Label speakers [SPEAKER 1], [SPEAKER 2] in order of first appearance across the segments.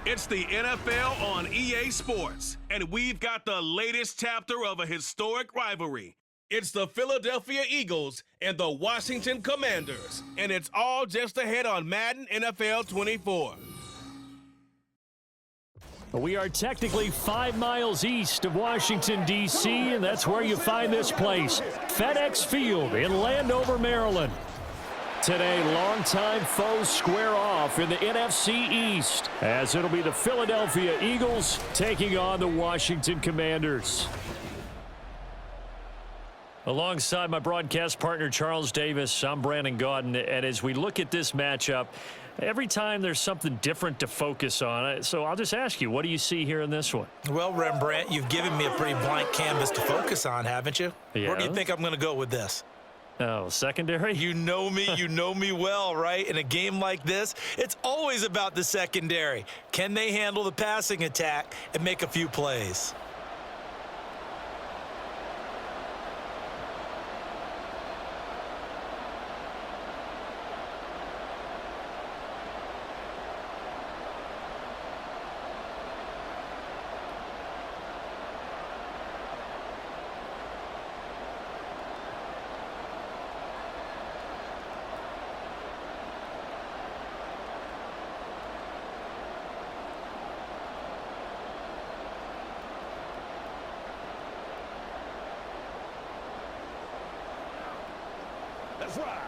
[SPEAKER 1] It's the NFL on EA Sports, and we've got the latest chapter of a historic rivalry. It's the Philadelphia Eagles and the Washington Commanders, and it's all just ahead on Madden NFL 24.
[SPEAKER 2] We are technically 5 miles east of Washington, D.C., and that's where you find this place, FedEx Field in Landover, Maryland. Today, longtime foes square off in the NFC East, as it'll be the Philadelphia Eagles taking on the Washington Commanders. Alongside my broadcast partner, Charles Davis, I'm Brandon Gaudin, and as we look at this matchup, every time there's something different to focus on. So I'll just ask you, what do you see here in this one?
[SPEAKER 3] Well, Rembrandt, you've given me a pretty blank canvas to focus on, haven't you?
[SPEAKER 2] Yeah.
[SPEAKER 3] Where do you think I'm going to go with this?
[SPEAKER 2] Oh, secondary?
[SPEAKER 3] You know me well, right? In a game like this, it's always about the secondary. Can they handle the passing attack and make a few plays?
[SPEAKER 1] That's right.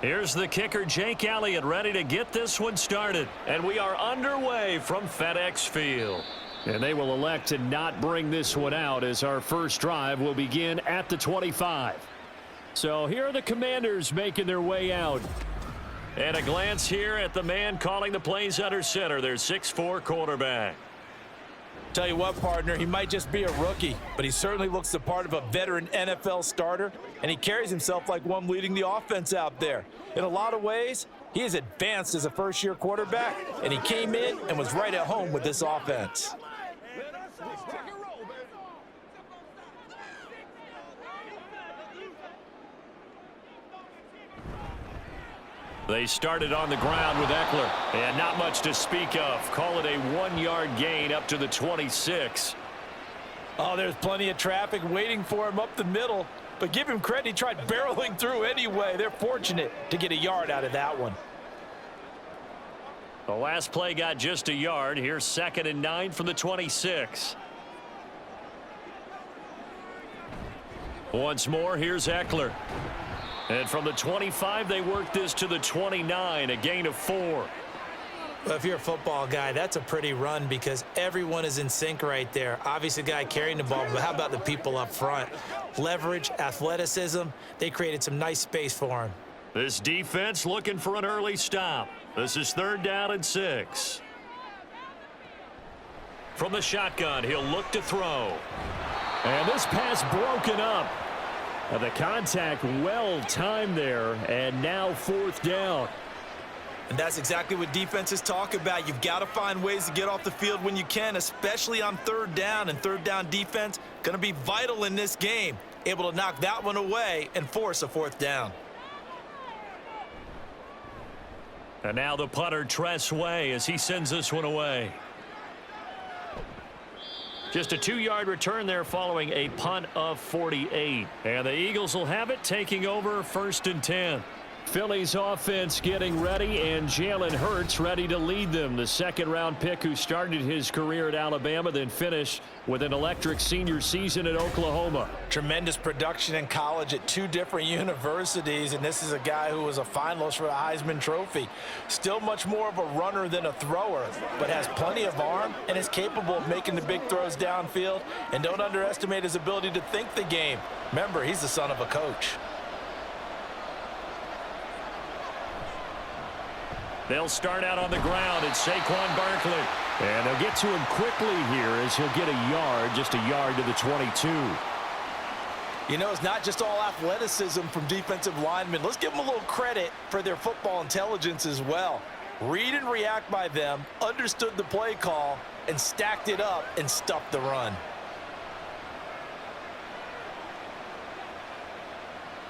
[SPEAKER 2] Here's the kicker, Jake Elliott, ready to get this one started. And we are underway from FedEx Field. And they will elect to not bring this one out as our first drive will begin at the 25. So here are the Commanders making their way out. And a glance here at the man calling the plays under center, their 6'4" quarterback.
[SPEAKER 3] Tell you what, partner, he might just be a rookie, but he certainly looks the part of a veteran NFL starter, and he carries himself like one leading the offense out there. In a lot of ways, he is advanced as a first-year quarterback, and he came in and was right at home with this offense.
[SPEAKER 2] They started on the ground with Eckler, and not much to speak of. Call it a 1-yard gain up to the 26.
[SPEAKER 3] Oh, there's plenty of traffic waiting for him up the middle, but give him credit, he tried barreling through anyway. They're fortunate to get a yard out of that one.
[SPEAKER 2] The last play got just a yard. Here's 2nd and 9 from the 26. Once more, here's Eckler. And from the 25, they work this to the 29, a gain of 4.
[SPEAKER 3] Well, if you're a football guy, that's a pretty run because everyone is in sync right there. Obviously, the guy carrying the ball, but how about the people up front? Leverage, athleticism, they created some nice space for him.
[SPEAKER 2] This defense looking for an early stop. This is 3rd down and 6. From the shotgun, he'll look to throw. And this pass broken up. The contact well timed there, and now 4th down.
[SPEAKER 3] And that's exactly what defenses talk about. You've got to find ways to get off the field when you can, especially on 3rd down. And 3rd down defense going to be vital in this game. Able to knock that one away and force a 4th down.
[SPEAKER 2] And now the punter, Tress Way, as he sends this one away. Just a 2-yard return there following a punt of 48. And the Eagles will have it, taking over 1st and 10. Philly's offense getting ready, and Jalen Hurts ready to lead them. The 2nd-round pick who started his career at Alabama, then finished with an electric senior season at Oklahoma.
[SPEAKER 3] Tremendous production in college at 2 different universities, and this is a guy who was a finalist for the Heisman Trophy. Still much more of a runner than a thrower, but has plenty of arm and is capable of making the big throws downfield. And don't underestimate his ability to think the game. Remember, he's the son of a coach.
[SPEAKER 2] They'll start out on the ground. It's Saquon Barkley. And they'll get to him quickly here as he'll get a yard, just a yard to the 22.
[SPEAKER 3] You know, it's not just all athleticism from defensive linemen. Let's give them a little credit for their football intelligence as well. Read and react by them, understood the play call, and stacked it up and stuffed the run.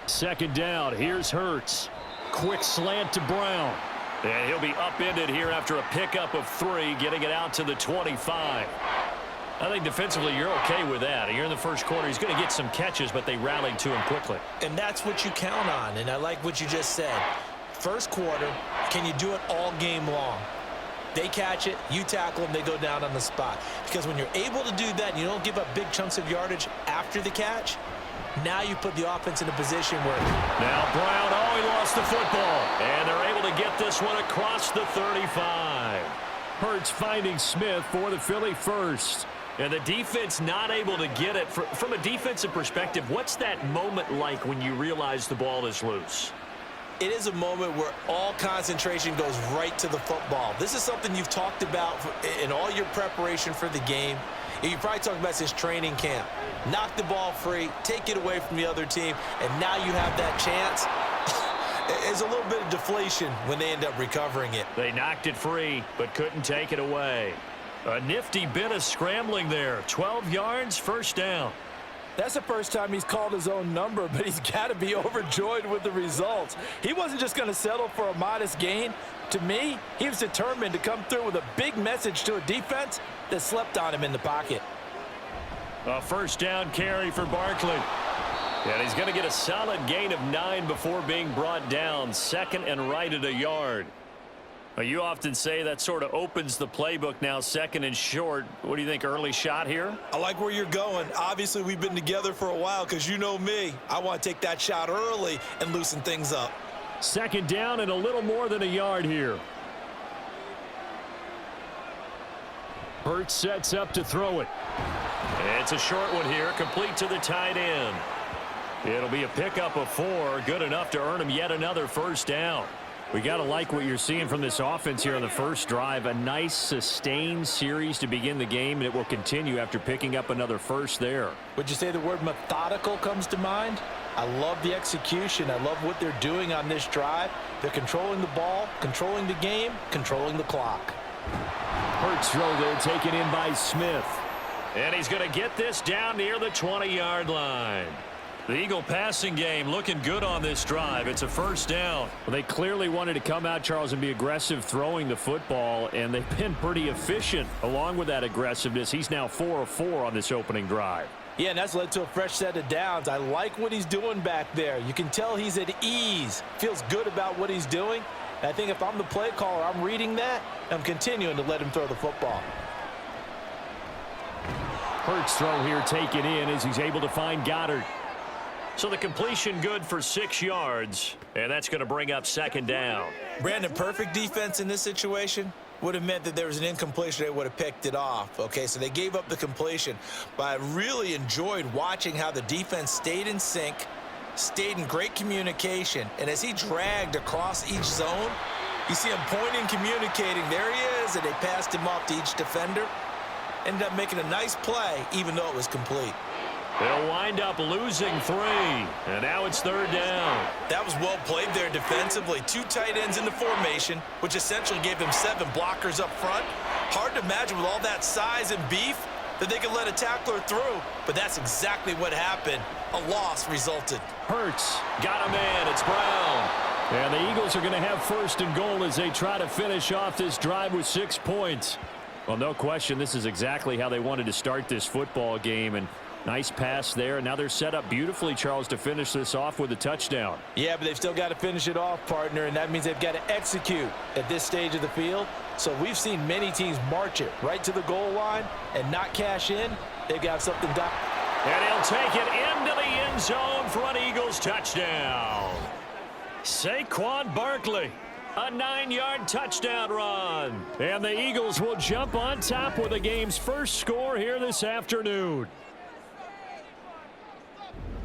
[SPEAKER 2] Second down. Here's Hurts. quick slant to Brown. And he'll be upended here after a pickup of 3, getting it out to the 25. I think defensively you're okay with that. You're in the first quarter. He's going to get some catches, but they rallied to him quickly.
[SPEAKER 3] And that's what you count on, and I like what you just said. First quarter, can you do it all game long? They catch it, you tackle them, they go down on the spot. Because when you're able to do that and you don't give up big chunks of yardage after the catch, now you put the offense in a position where...
[SPEAKER 2] Now Brown, oh, he lost the football. And they're able to get this one across the 35. Hurts finding Smith for the Philly first. And the defense not able to get it. From a defensive perspective, what's that moment like when you realize the ball is loose?
[SPEAKER 3] It is a moment where all concentration goes right to the football. This is something you've talked about in all your preparation for the game. You probably talked about since training camp. Knock the ball free, take it away from the other team, and now you have that chance. There's a little bit of deflation when they end up recovering it.
[SPEAKER 2] They knocked it free, but couldn't take it away. A nifty bit of scrambling there. 12 yards, first down.
[SPEAKER 3] That's the first time he's called his own number, but he's got to be overjoyed with the results. He wasn't just going to settle for a modest gain. To me, he was determined to come through with a big message to a defense that slept on him in the pocket.
[SPEAKER 2] A first down carry for Barkley. And he's going to get a solid gain of 9 before being brought down. Second and right at a yard. You often say that sort of opens the playbook now, second and short. What do you think, early shot here?
[SPEAKER 3] I like where you're going. Obviously, we've been together for a while because you know me. I want to take that shot early and loosen things up.
[SPEAKER 2] Second down and a little more than a yard here. Hurts sets up to throw it. It's a short one here, complete to the tight end. It'll be a pickup of 4, good enough to earn him yet another first down. We got to like what you're seeing from this offense here on the first drive. A nice sustained series to begin the game, and it will continue after picking up another first there.
[SPEAKER 3] Would you say the word methodical comes to mind? I love the execution. I love what they're doing on this drive. They're controlling the ball, controlling the game, controlling the clock.
[SPEAKER 2] Hurts throw there, taken in by Smith. And he's going to get this down near the 20-yard line. The Eagle passing game looking good on this drive. It's a first down. Well, they clearly wanted to come out, Charles, and be aggressive throwing the football, and they've been pretty efficient along with that aggressiveness. He's now 4 of 4 on this opening drive.
[SPEAKER 3] Yeah, and that's led to a fresh set of downs. I like what he's doing back there. You can tell he's at ease. Feels good about what he's doing. And I think if I'm the play caller, I'm reading that. I'm continuing to let him throw the football.
[SPEAKER 2] Hurts throw here taken in as he's able to find Goddard. So the completion good for 6 yards, and that's going to bring up second down.
[SPEAKER 3] Brandon, perfect defense in this situation would have meant that there was an incompletion. They would have picked it off. Okay, so they gave up the completion. But I really enjoyed watching how the defense stayed in sync, stayed in great communication. And as he dragged across each zone, you see him pointing, communicating. There he is, and they passed him off to each defender. Ended up making a nice play, even though it was complete.
[SPEAKER 2] They'll wind up losing 3, and now it's third down.
[SPEAKER 3] That was well played there defensively. 2 tight ends in the formation, which essentially gave them 7 blockers up front. Hard to imagine with all that size and beef that they could let a tackler through, but that's exactly what happened. A loss resulted.
[SPEAKER 2] Hurts got a man. It's Brown. And the Eagles are going to have first and goal as they try to finish off this drive with 6 points. Well, no question, this is exactly how they wanted to start this football game, and nice pass there. Now they're set up beautifully, Charles, to finish this off with a touchdown.
[SPEAKER 3] Yeah, but they've still got to finish it off, partner, and that means they've got to execute at this stage of the field. So we've seen many teams march it right to the goal line and not cash in. They've got something done.
[SPEAKER 2] And he'll take it into the end zone for an Eagles touchdown. Saquon Barkley. A 9-yard touchdown run. And the Eagles will jump on top with the game's first score here this afternoon.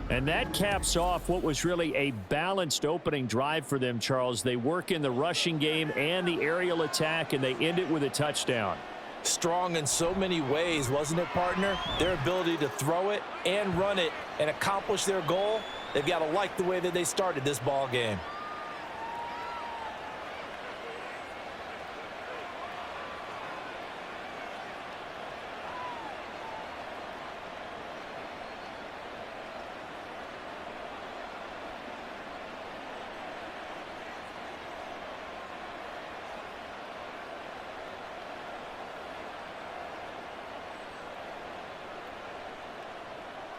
[SPEAKER 2] And that caps off what was really a balanced opening drive for them, Charles. They work in the rushing game and the aerial attack, and they end it with a touchdown.
[SPEAKER 3] Strong in so many ways, wasn't it, partner? Their ability to throw it and run it and accomplish their goal, they've got to like the way that they started this ball game.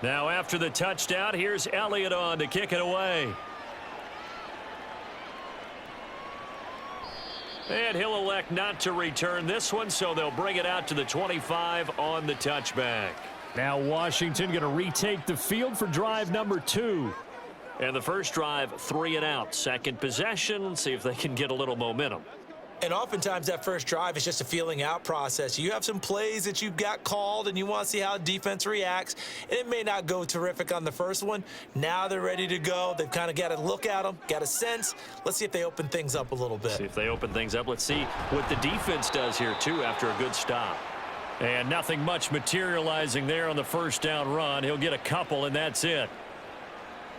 [SPEAKER 2] Now after the touchdown, here's Elliott on to kick it away. And he'll elect not to return this one, so they'll bring it out to the 25 on the touchback. Now Washington going to retake the field for drive number 2. And the first drive, 3 and out. Second possession, see if they can get a little momentum.
[SPEAKER 3] And oftentimes that first drive is just a feeling out process. You have some plays that you've got called and you want to see how defense reacts. And it may not go terrific on the first one. Now they're ready to go. They've kind of got to look at them, got a sense. Let's see if they open things up a little bit.
[SPEAKER 2] See if they open things up. Let's see what the defense does here, too, after a good stop. And nothing much materializing there on the first down run. He'll get a couple, and that's it.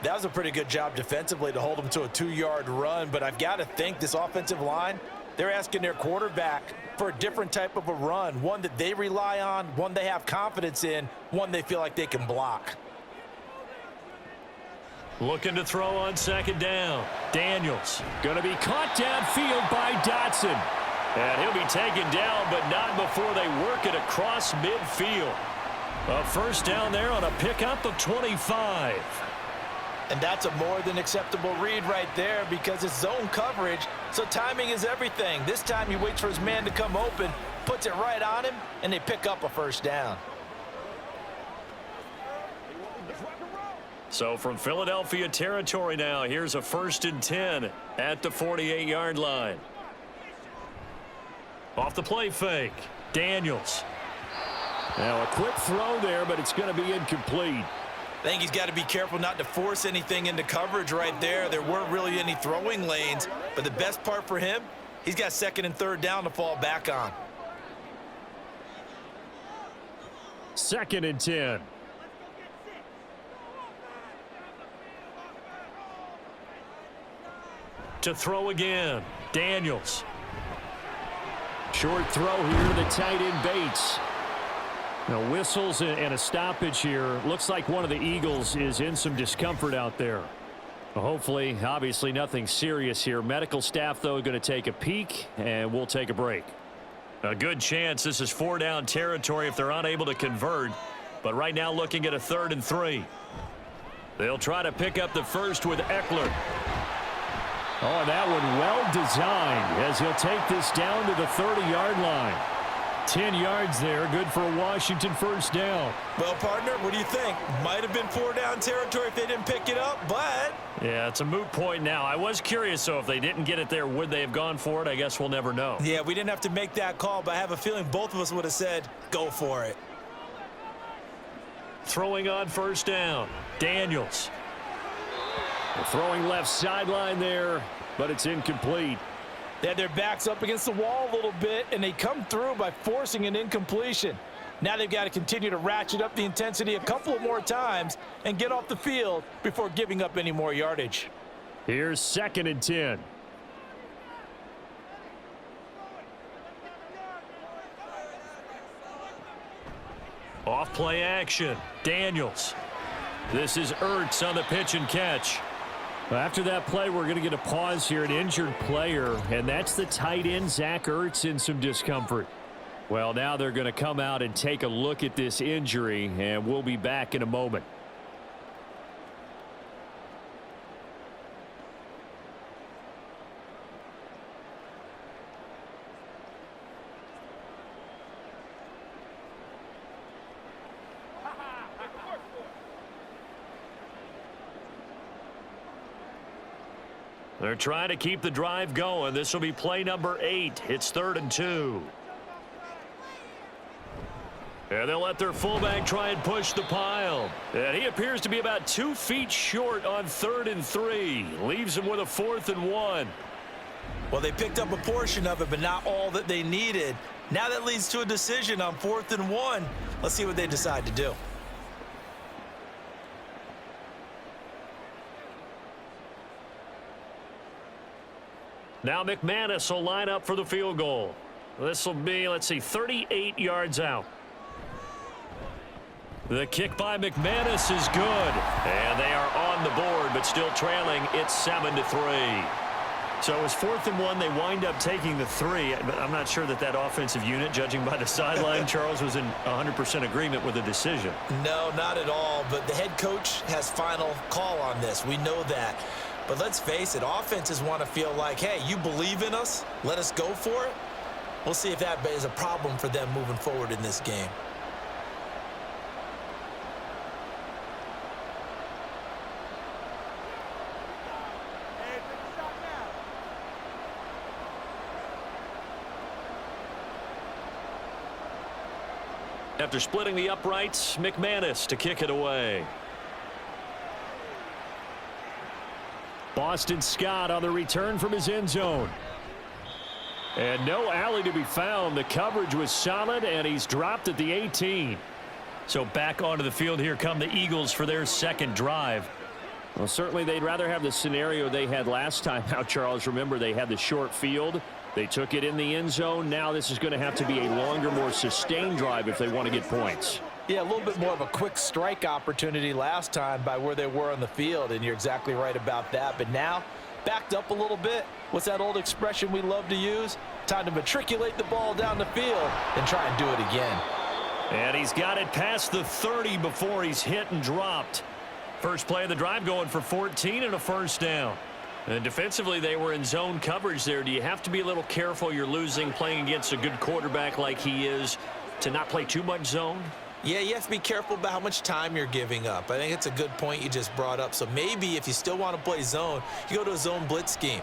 [SPEAKER 3] That was a pretty good job defensively to hold them to a 2-yard run. But I've got to think this offensive line, they're asking their quarterback for a different type of a run, one that they rely on, one they have confidence in, one they feel like they can block.
[SPEAKER 2] Looking to throw on second down. Daniels going to be caught downfield by Dotson. And he'll be taken down, but not before they work it across midfield. A first down there on a pickup of 25.
[SPEAKER 3] And that's a more than acceptable read right there because it's zone coverage, so timing is everything. This time he waits for his man to come open, puts it right on him, and they pick up a first down.
[SPEAKER 2] So from Philadelphia territory now, here's a 1st and 10 at the 48-yard line. Off the play fake, Daniels. Now a quick throw there, but it's going to be incomplete.
[SPEAKER 3] I think he's got to be careful not to force anything into coverage right there. There weren't really any throwing lanes, but the best part for him, he's got 2nd and 3rd down to fall back on.
[SPEAKER 2] 2nd and 10. To throw again, Daniels. Short throw here to the tight end Bates. Now whistles and a stoppage here. Looks like one of the Eagles is in some discomfort out there. Well, hopefully, obviously nothing serious here. Medical staff, though, going to take a peek, and we'll take a break. A good chance this is 4-down territory if they're unable to convert. But right now looking at a 3rd and 3. They'll try to pick up the first with Eckler. Oh, that one well designed as he'll take this down to the 30-yard line. 10 yards there, good for a Washington first down.
[SPEAKER 3] Well, partner, what do you think? Might have been 4-down territory if they didn't pick it up, but...
[SPEAKER 2] Yeah, it's a moot point now. I was curious, so if they didn't get it there, would they have gone for it? I guess we'll never know.
[SPEAKER 3] Yeah, we didn't have to make that call, but I have a feeling both of us would have said, go for it.
[SPEAKER 2] Throwing on first down, Daniels. They're throwing left sideline there, but it's incomplete.
[SPEAKER 3] They had their backs up against the wall a little bit, and they come through by forcing an incompletion. Now they've got to continue to ratchet up the intensity a couple of more times and get off the field before giving up any more yardage.
[SPEAKER 2] Here's 2nd and 10. Off play action, Daniels. This is Ertz on the pitch and catch. After that play, we're going to get a pause here, an injured player, and that's the tight end, Zach Ertz, in some discomfort. Well, now they're going to come out and take a look at this injury, and we'll be back in a moment. They're trying to keep the drive going. This will be play number 8. It's 3rd and 2. And they'll let their fullback try and push the pile. And he appears to be about 2 feet short on 3rd and 3. Leaves him with a 4th and 1.
[SPEAKER 3] Well, they picked up a portion of it, but not all that they needed. Now that leads to a decision on 4th and 1. Let's see what they decide to do.
[SPEAKER 2] Now McManus will line up for the field goal. This will be, let's see, 38 yards out. The kick by McManus is good. And they are on the board, but still trailing. It's 7-3. So it was 4th and 1. They wind up taking the 3. But I'm not sure that that offensive unit, judging by the sideline, Charles, was in 100% agreement with the decision.
[SPEAKER 3] No, not at all. But the head coach has final call on this. We know that. But let's face it, offenses want to feel like, hey, you believe in us, let us go for it. We'll see if that is a problem for them moving forward in this game.
[SPEAKER 2] After splitting the uprights, McManus to kick it away. Boston Scott on the return from his end zone. And no alley to be found. The coverage was solid, and he's dropped at the 18. So back onto the field here come the Eagles for their second drive. Well, certainly they'd rather have the scenario they had last time out, Charles. Remember, they had the short field. They took it in the end zone. Now this is going to have to be a longer, more sustained drive if they want to get points.
[SPEAKER 3] Yeah, a little bit more of a quick strike opportunity last time by where they were on the field, and you're exactly right about that. But now, backed up a little bit. What's that old expression we love to use? Time to matriculate the ball down the field and try and do it again.
[SPEAKER 2] And he's got it past the 30 before he's hit and dropped. First play of the drive going for 14 and a first down. And defensively, they were in zone coverage there. Do you have to be a little careful? You're losing playing against a good quarterback like he is to not play too much zone?
[SPEAKER 3] Yeah, you have to be careful about how much time you're giving up. I think it's a good point you just brought up. So maybe if you still want to play zone, you go to a zone blitz scheme.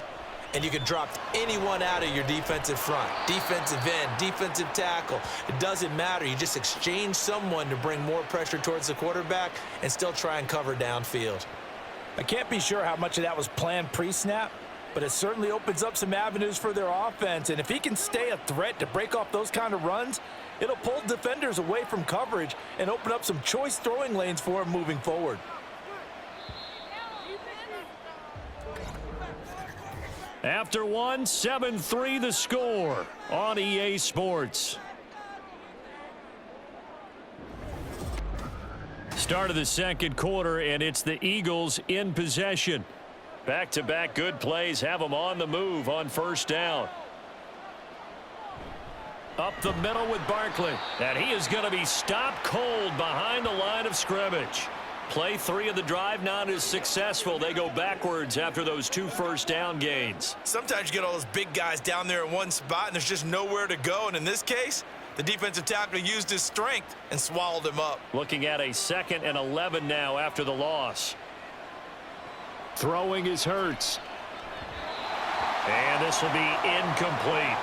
[SPEAKER 3] And you can drop anyone out of your defensive front, defensive end, defensive tackle. It doesn't matter. You just exchange someone to bring more pressure towards the quarterback and still try and cover downfield. I can't be sure how much of that was planned pre-snap, but it certainly opens up some avenues for their offense. And if he can stay a threat to break off those kind of runs, it'll pull defenders away from coverage and open up some choice throwing lanes for him moving forward.
[SPEAKER 2] After one, 7-3 the score on EA Sports. Start of the second quarter, and it's the Eagles in possession. Back-to-back good plays have them on the move on first down. Up the middle with Barkley, and he is going to be stopped cold behind the line of scrimmage. Play 3 of the drive not as successful. They go backwards after those 2 first down gains.
[SPEAKER 3] Sometimes you get all those big guys down there in one spot, and there's just nowhere to go. And in this case, the defensive tackle used his strength and swallowed him up.
[SPEAKER 2] Looking at a 2nd and 11 now after the loss. Throwing is Hurts. And this will be incomplete.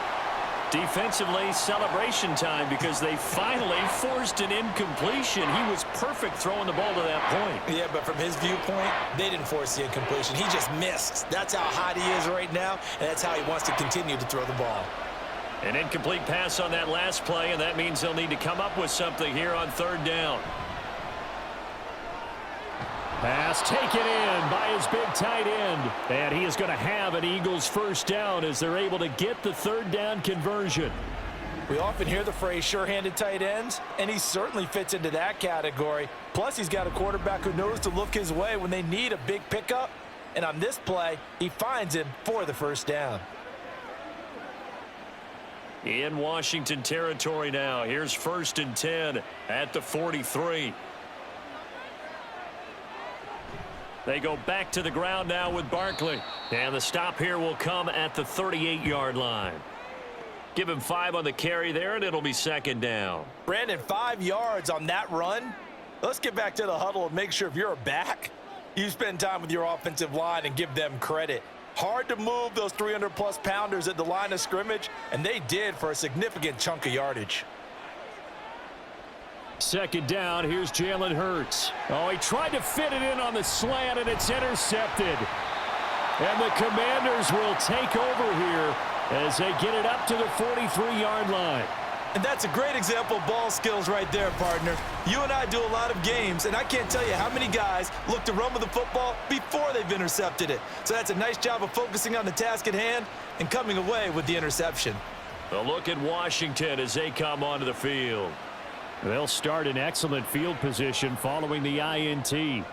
[SPEAKER 2] Defensively, celebration time because they finally forced an incompletion. He was perfect throwing the ball to that point.
[SPEAKER 3] Yeah, but from his viewpoint, they didn't force the incompletion. He just missed. That's how hot he is right now, and that's how he wants to continue to throw the ball.
[SPEAKER 2] An incomplete pass on that last play, and that means they'll need to come up with something here on third down. Pass taken in by his big tight end. And he is going to have an Eagles first down as they're able to get the third down conversion.
[SPEAKER 3] We often hear the phrase sure-handed tight ends, and he certainly fits into that category. Plus, he's got a quarterback who knows to look his way when they need a big pickup. And on this play, he finds him for the first down.
[SPEAKER 2] In Washington territory now. Here's 1st and 10 at the 43. They go back to the ground now with Barkley. And the stop here will come at the 38-yard line. Give him 5 on the carry there, and it'll be 2nd down.
[SPEAKER 3] Brandon, 5 yards on that run. Let's get back to the huddle and make sure if you're a back, you spend time with your offensive line and give them credit. Hard to move those 300-plus pounders at the line of scrimmage, and they did for a significant chunk of yardage.
[SPEAKER 2] 2nd down, here's Jalen Hurts. Oh, he tried to fit it in on the slant, and it's intercepted. And the Commanders will take over here as they get it up to the 43-yard line.
[SPEAKER 3] And that's a great example of ball skills right there, partner. You and I do a lot of games, and I can't tell you how many guys look to run with the football before they've intercepted it. So that's a nice job of focusing on the task at hand and coming away with the interception.
[SPEAKER 2] A look at Washington as they come onto the field. They'll start in excellent field position following the INT.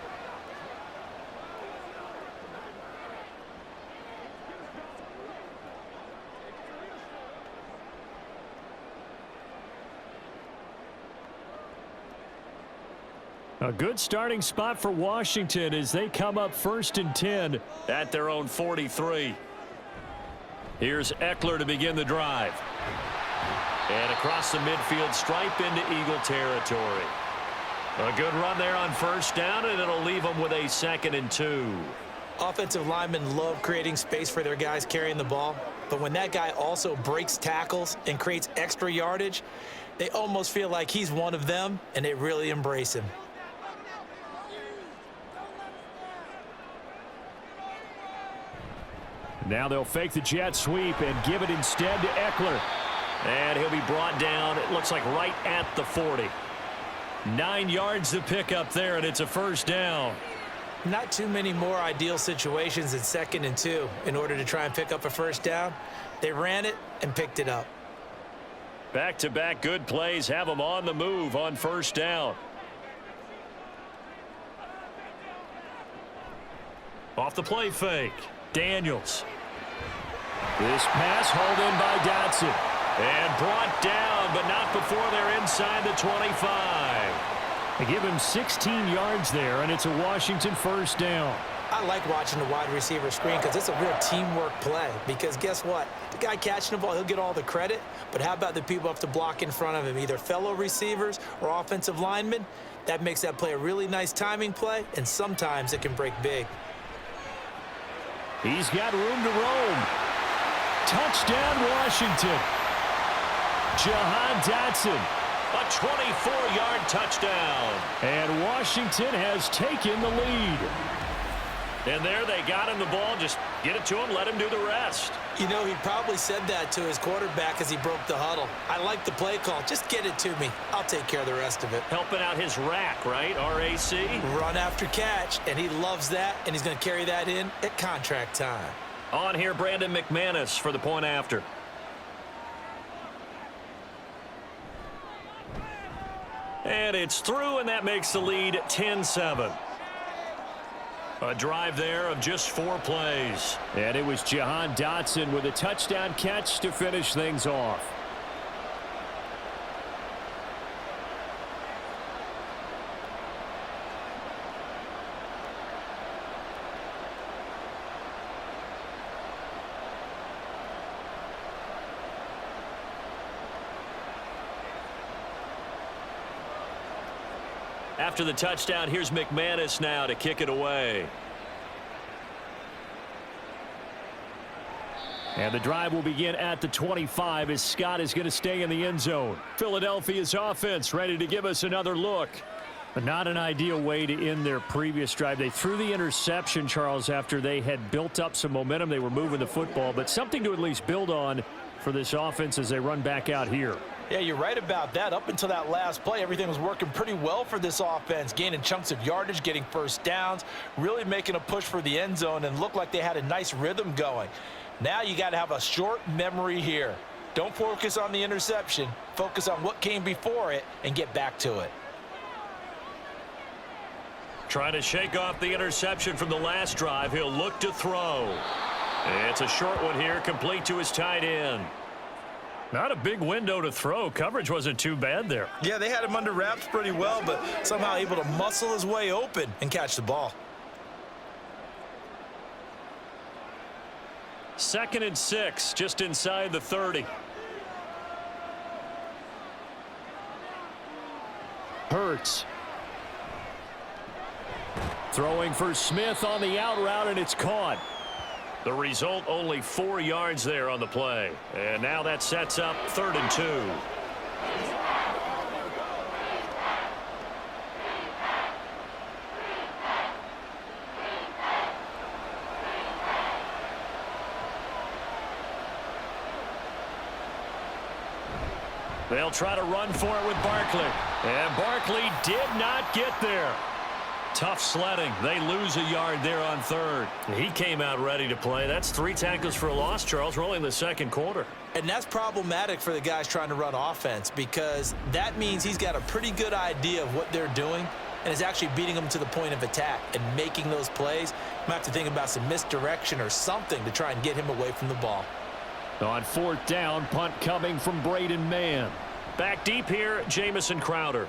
[SPEAKER 2] A good starting spot for Washington as they come up 1st and 10 at their own 43. Here's Eckler to begin the drive. And across the midfield stripe into Eagle territory. A good run there on 1st down, and it'll leave them with a 2nd and 2.
[SPEAKER 3] Offensive linemen love creating space for their guys carrying the ball, but when that guy also breaks tackles and creates extra yardage, they almost feel like he's one of them, and they really embrace him.
[SPEAKER 2] Now they'll fake the jet sweep and give it instead to Eckler. And he'll be brought down, it looks like right at the 40. 9 yards to pick up there, and it's a 1st down.
[SPEAKER 3] Not too many more ideal situations than 2nd and 2 in order to try and pick up a 1st down. They ran it and picked it up.
[SPEAKER 2] Back-to-back good plays have them on the move on 1st down. Off the play fake, Daniels. This pass hauled in by Dotson. And brought down, but not before they're inside the 25. They give him 16 yards there, and it's a Washington 1st down.
[SPEAKER 3] I like watching the wide receiver screen because it's a real teamwork play. Because guess what? The guy catching the ball, he'll get all the credit. But how about the people who have to block in front of him, either fellow receivers or offensive linemen? That makes that play a really nice timing play, and sometimes it can break big.
[SPEAKER 2] He's got room to roam. Touchdown, Washington. Jahan Dotson. A 24-yard touchdown. And Washington has taken the lead. And there they got him the ball. Just get it to him, let him do the rest.
[SPEAKER 3] You know, he probably said that to his quarterback as he broke the huddle. I like the play call. Just get it to me. I'll take care of the rest of it.
[SPEAKER 2] Helping out his rack, right? R-A-C?
[SPEAKER 3] Run after catch, and he loves that, and he's going to carry that in at contract time.
[SPEAKER 2] On here, Brandon McManus for the point after. And it's through, and that makes the lead 10-7. A drive there of just 4 plays. And it was Jahan Dotson with a touchdown catch to finish things off. After the touchdown, here's McManus now to kick it away. And the drive will begin at the 25 as Scott is going to stay in the end zone. Philadelphia's offense ready to give us another look. But not an ideal way to end their previous drive. They threw the interception, Charles, after they had built up some momentum. They were moving the football, but something to at least build on for this offense as they run back out here.
[SPEAKER 3] Yeah, you're right about that. Up until that last play, everything was working pretty well for this offense, gaining chunks of yardage, getting 1st downs, really making a push for the end zone, and looked like they had a nice rhythm going. Now you got to have a short memory here. Don't focus on the interception. Focus on what came before it and get back to it.
[SPEAKER 2] Trying to shake off the interception from the last drive. He'll look to throw. It's a short one here, complete to his tight end. Not a big window to throw. Coverage wasn't too bad there.
[SPEAKER 3] Yeah, they had him under wraps pretty well, but somehow able to muscle his way open and catch the ball.
[SPEAKER 2] 2nd and 6, just inside the 30. Hurts. Throwing for Smith on the out route, and it's caught. The result, only 4 yards there on the play. And now that sets up 3rd and 2. They'll try to run for it with Barkley. And Barkley did not get there. Tough sledding. They lose a yard there on 3rd. He came out ready to play. That's 3 tackles for a loss, Charles, rolling the 2nd quarter.
[SPEAKER 3] And that's problematic for the guys trying to run offense because that means he's got a pretty good idea of what they're doing and is actually beating them to the point of attack and making those plays. You might have to think about some misdirection or something to try and get him away from the ball.
[SPEAKER 2] On 4th down, punt coming from Braden Mann. Back deep here, Jamison Crowder.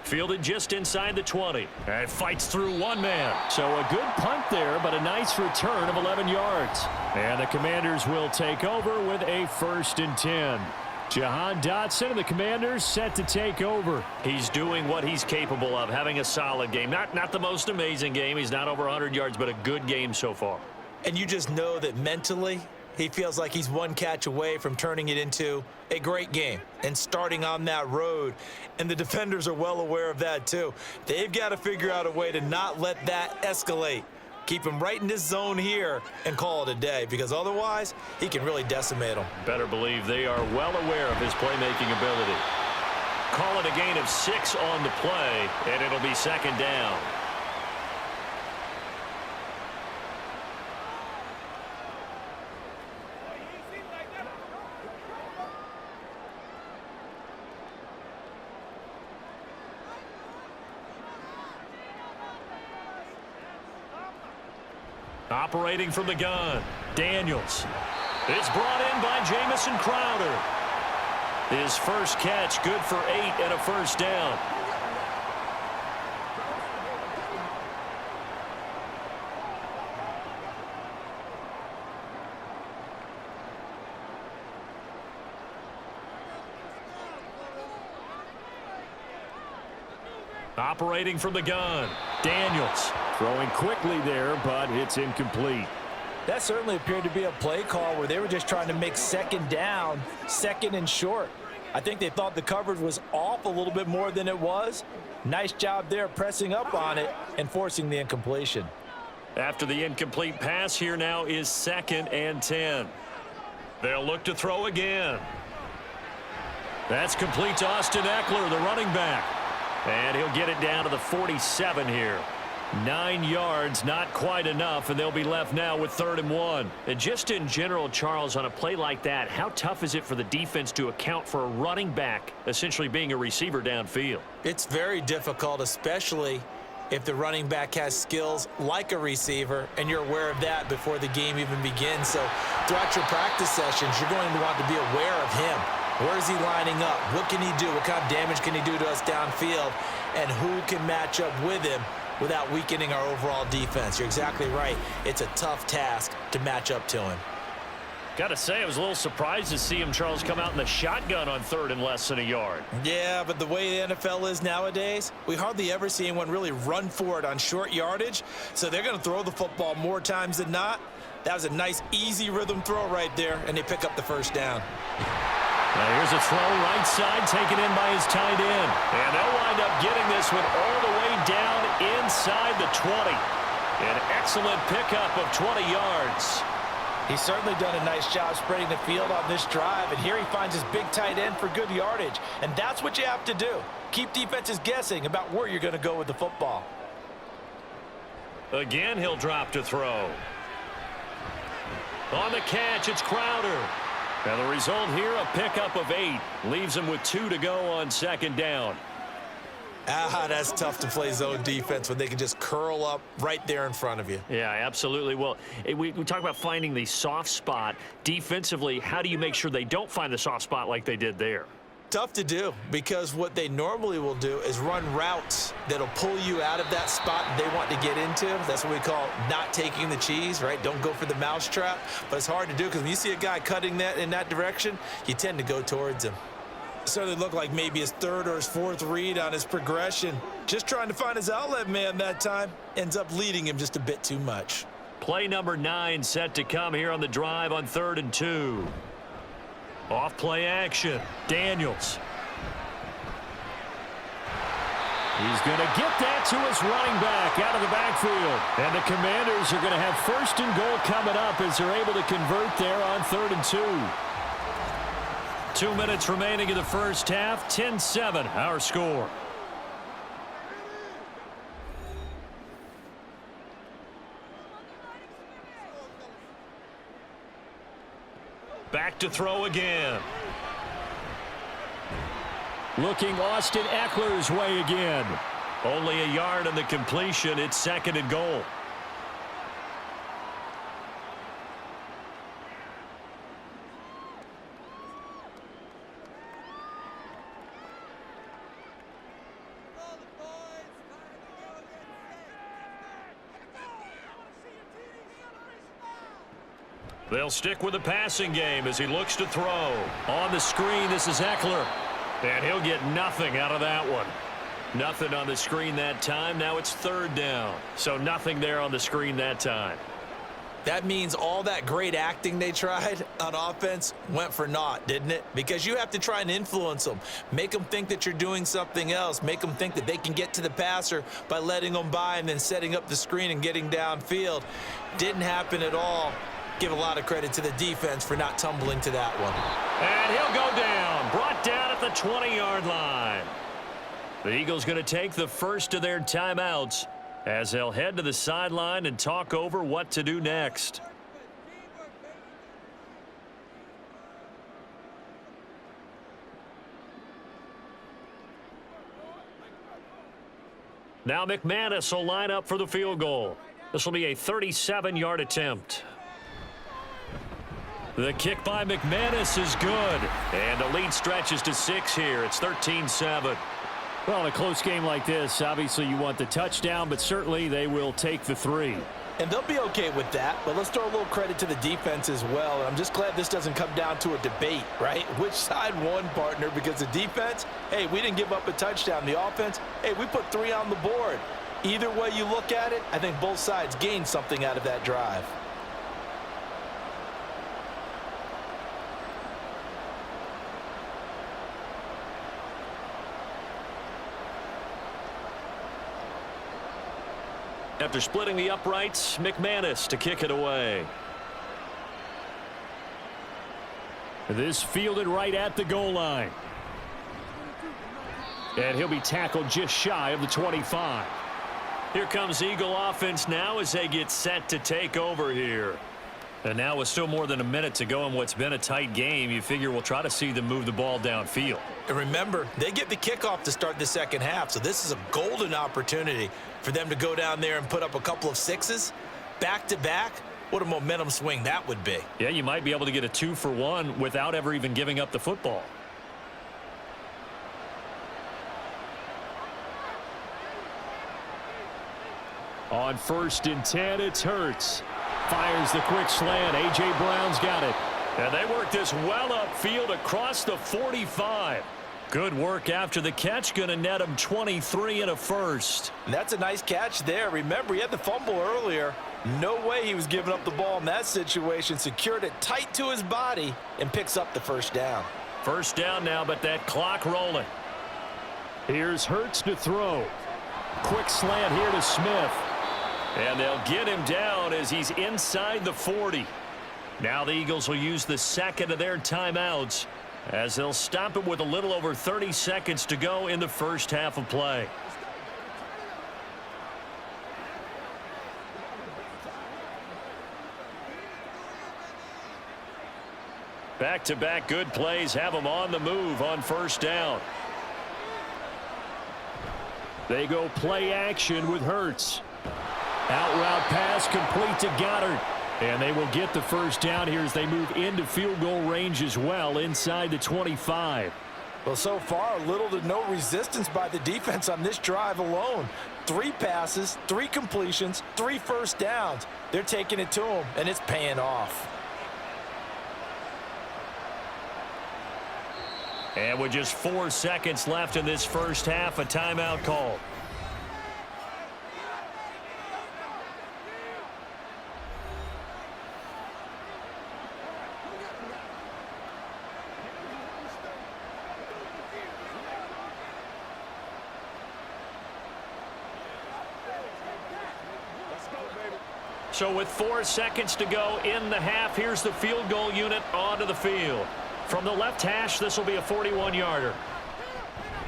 [SPEAKER 2] Fielded just inside the 20. And fights through one man. So a good punt there, but a nice return of 11 yards. And the Commanders will take over with a 1st and 10. Jahan Dotson and the Commanders set to take over. He's doing what he's capable of, having a solid game. Not the most amazing game. He's not over 100 yards, but a good game so far.
[SPEAKER 3] And you just know that mentally, he feels like he's one catch away from turning it into a great game and starting on that road. And the defenders are well aware of that too. They've got to figure out a way to not let that escalate. Keep him right in this zone here and call it a day, because otherwise he can really decimate them.
[SPEAKER 2] Better believe they are well aware of his playmaking ability. Call it a gain of 6 on the play, and it'll be 2nd down. Operating from the gun, Daniels. It's brought in by Jamison Crowder. His first catch, good for 8 and a 1st down. Operating from the gun, Daniels. Throwing quickly there, but it's incomplete.
[SPEAKER 3] That certainly appeared to be a play call where they were just trying to make 2nd down, 2nd and short. I think they thought the coverage was off a little bit more than it was. Nice job there pressing up on it and forcing the incompletion.
[SPEAKER 2] After the incomplete pass, here now is 2nd and 10. They'll look to throw again. That's complete to Austin Eckler, the running back. And he'll get it down to the 47 here. 9 yards, not quite enough, and they'll be left now with 3rd and 1. And just in general, Charles, on a play like that, how tough is it for the defense to account for a running back essentially being a receiver downfield?
[SPEAKER 3] It's very difficult, especially if the running back has skills like a receiver, and you're aware of that before the game even begins. So throughout your practice sessions, you're going to want to be aware of him. Where is he lining up? What can he do? What kind of damage can he do to us downfield? And who can match up with him without weakening our overall defense? You're exactly right. It's a tough task to match up to him.
[SPEAKER 2] Got to say, I was a little surprised to see him, Charles, come out in the shotgun on 3rd and less than a yard.
[SPEAKER 3] Yeah, but the way the NFL is nowadays, we hardly ever see anyone really run for it on short yardage. So they're going to throw the football more times than not. That was a nice, easy rhythm throw right there, and they pick up the 1st down.
[SPEAKER 2] Now here's a throw right side taken in by his tight end. And they'll wind up getting this one all the way down inside the 20. An excellent pickup of 20 yards.
[SPEAKER 3] He's certainly done a nice job spreading the field on this drive, and here he finds his big tight end for good yardage. And that's what you have to do. Keep defenses guessing about where you're going to go with the football.
[SPEAKER 2] Again, he'll drop to throw. On the catch, it's Crowder. Now the result here, a pickup of 8. Leaves him with 2 to go on 2nd down.
[SPEAKER 3] That's tough to play zone defense when they can just curl up right there in front of you.
[SPEAKER 2] Yeah, absolutely. Well, we talk about finding the soft spot. Defensively, how do you make sure they don't find the soft spot like they did there?
[SPEAKER 3] Tough to do, because what they normally will do is run routes that'll pull you out of that spot they want to get into. That's what we call not taking the cheese, right? Don't go for the mousetrap. But it's hard to do because when you see a guy cutting that in that direction, you tend to go towards him. Certainly looked like maybe his 3rd or his 4th read on his progression. Just trying to find his outlet man that time. Ends up leading him just a bit too much.
[SPEAKER 2] Play number 9 set to come here on the drive on 3rd and 2. Off play action. Daniels. He's going to get that to his running back out of the backfield. And the Commanders are going to have 1st and goal coming up as they're able to convert there on 3rd and 2. 2 minutes remaining in the first half. 10-7 our score. Back to throw again. Looking Austin Eckler's way again. Only a yard on the completion. It's 2nd and goal. They'll stick with the passing game as he looks to throw. On the screen, this is Eckler. And he'll get nothing out of that one. Nothing on the screen that time. Now it's third down. So nothing there on the screen that time.
[SPEAKER 3] That means all that great acting they tried on offense went for naught, didn't it? Because you have to try and influence them. Make them think that you're doing something else. Make them think that they can get to the passer by letting them by and then setting up the screen and getting downfield. Didn't happen at all. Give a lot of credit to the defense for not tumbling to that one.
[SPEAKER 2] And he'll go down. Brought down at the 20-yard line. The Eagles going to take the first of their timeouts as they'll head to the sideline and talk over what to do next. Now McManus will line up for the field goal. This will be a 37-yard attempt. The kick by McManus is good. And the lead stretches to 6 here. It's 13-7.
[SPEAKER 4] Well, in a close game like this, obviously you want the touchdown, but certainly they will take the 3.
[SPEAKER 3] And they'll be okay with that, but let's throw a little credit to the defense as well. I'm just glad this doesn't come down to a debate, right? Which side won, partner? Because the defense, hey, we didn't give up a touchdown. The offense, hey, we put 3 on the board. Either way you look at it, I think both sides gained something out of that drive.
[SPEAKER 2] After splitting the uprights, McManus to kick it away.
[SPEAKER 4] This fielded right at the goal line. And he'll be tackled just shy of the 25.
[SPEAKER 2] Here comes Eagle offense now as they get set to take over here. And now with still more than a minute to go in what's been a tight game, you figure we'll try to see them move the ball downfield.
[SPEAKER 3] And remember, they get the kickoff to start the second half, so this is a golden opportunity for them to go down there and put up a couple of 6s back-to-back. What a momentum swing that would be.
[SPEAKER 2] Yeah, you might be able to get a 2-for-1 without ever even giving up the football.
[SPEAKER 4] On 1st and 10, it's Hurts. Fires the quick slant. A.J. Brown's got it.
[SPEAKER 2] And they work this well upfield across the 45. Good work after the catch. Going to net him 23 and a first.
[SPEAKER 3] And that's a nice catch there. Remember, he had the fumble earlier. No way he was giving up the ball in that situation. Secured it tight to his body and picks up the first down.
[SPEAKER 2] First down now, but that clock rolling.
[SPEAKER 4] Here's Hurts to throw. Quick slant here to Smith.
[SPEAKER 2] And they'll get him down as he's inside the 40. Now the Eagles will use the second of their timeouts as they'll stop him with a little over 30 seconds to go in the first half of play. Back-to-back good plays have them on the move on first down.
[SPEAKER 4] They go play action with Hurts. Out route pass complete to Goddard. And they will get the first down here as they move into field goal range as well inside the 25.
[SPEAKER 3] Well, so far, little to no resistance by the defense on this drive alone. 3 passes, 3 completions, 3 first downs. They're taking it to them, and it's paying off.
[SPEAKER 2] And with just 4 seconds left in this first half, a timeout call. So with 4 seconds to go in the half, here's the field goal unit onto the field. From the left hash, this will be a 41-yarder.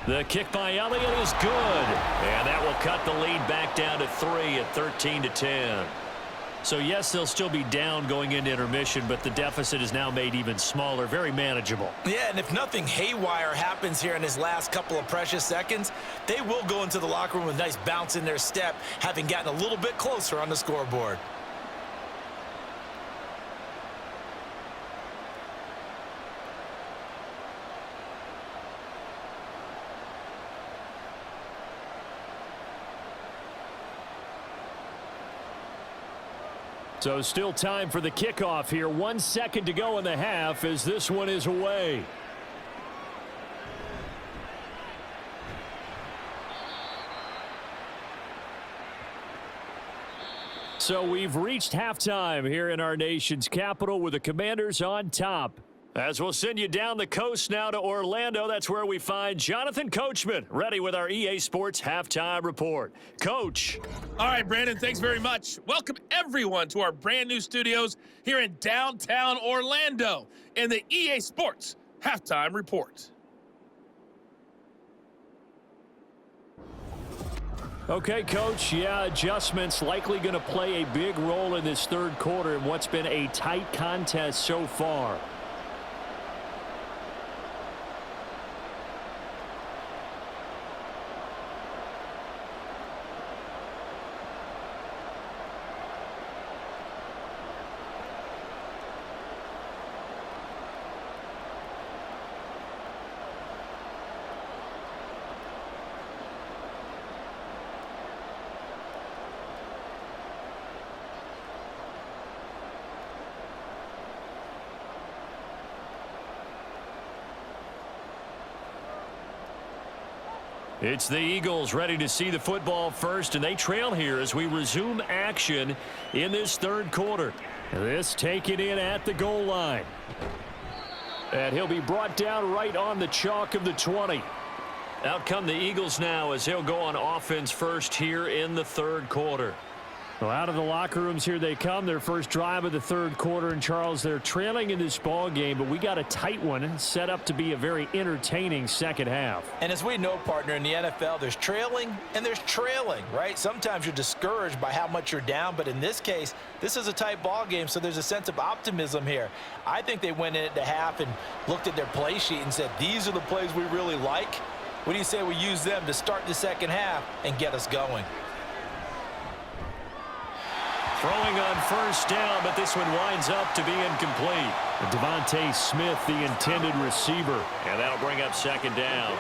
[SPEAKER 2] The kick by Elliott is good. And that will cut the lead back down to 3 at 13-10. So, yes, they'll still be down going into intermission, but the deficit is now made even smaller, very manageable.
[SPEAKER 3] Yeah, and if nothing haywire happens here in his last couple of precious seconds, they will go into the locker room with a nice bounce in their step, having gotten a little bit closer on the scoreboard.
[SPEAKER 4] So still time for the kickoff here. 1 second to go in the half as this one is away. So we've reached halftime here in our nation's capital with the Commanders on top. As we'll send you down the coast now to Orlando, that's where we find Jonathan Coachman, ready with our EA Sports Halftime Report. Coach.
[SPEAKER 5] All right, Brandon, thanks very much. Welcome, everyone, to our brand new studios here in downtown Orlando in the EA Sports Halftime Report.
[SPEAKER 4] Okay, Coach, adjustments likely going to play a big role in this third quarter in what's been a tight contest so far. It's the Eagles ready to see the football first, and they trail here as we resume action in this third quarter. This taken in at the goal line. And he'll be brought down right on the chalk of the 20. Out come the Eagles now as they'll go on offense first here in the third quarter. Well, out of the locker rooms here they come. Their first drive of the third quarter. And, Charles, they're trailing in this ball game, but we got a tight one set up to be a very entertaining second half.
[SPEAKER 3] And as we know, partner, in the NFL, there's trailing and there's trailing, right? Sometimes you're discouraged by how much you're down, but in this case, this is a tight ball game, so there's a sense of optimism here. I think they went in at the half and looked at their play sheet and said, these are the plays we really like. What do you say we use them to start the second half and get us going?
[SPEAKER 4] Throwing on first down, but this one winds up to be incomplete. Devontae Smith, the intended receiver. And that'll bring up second down.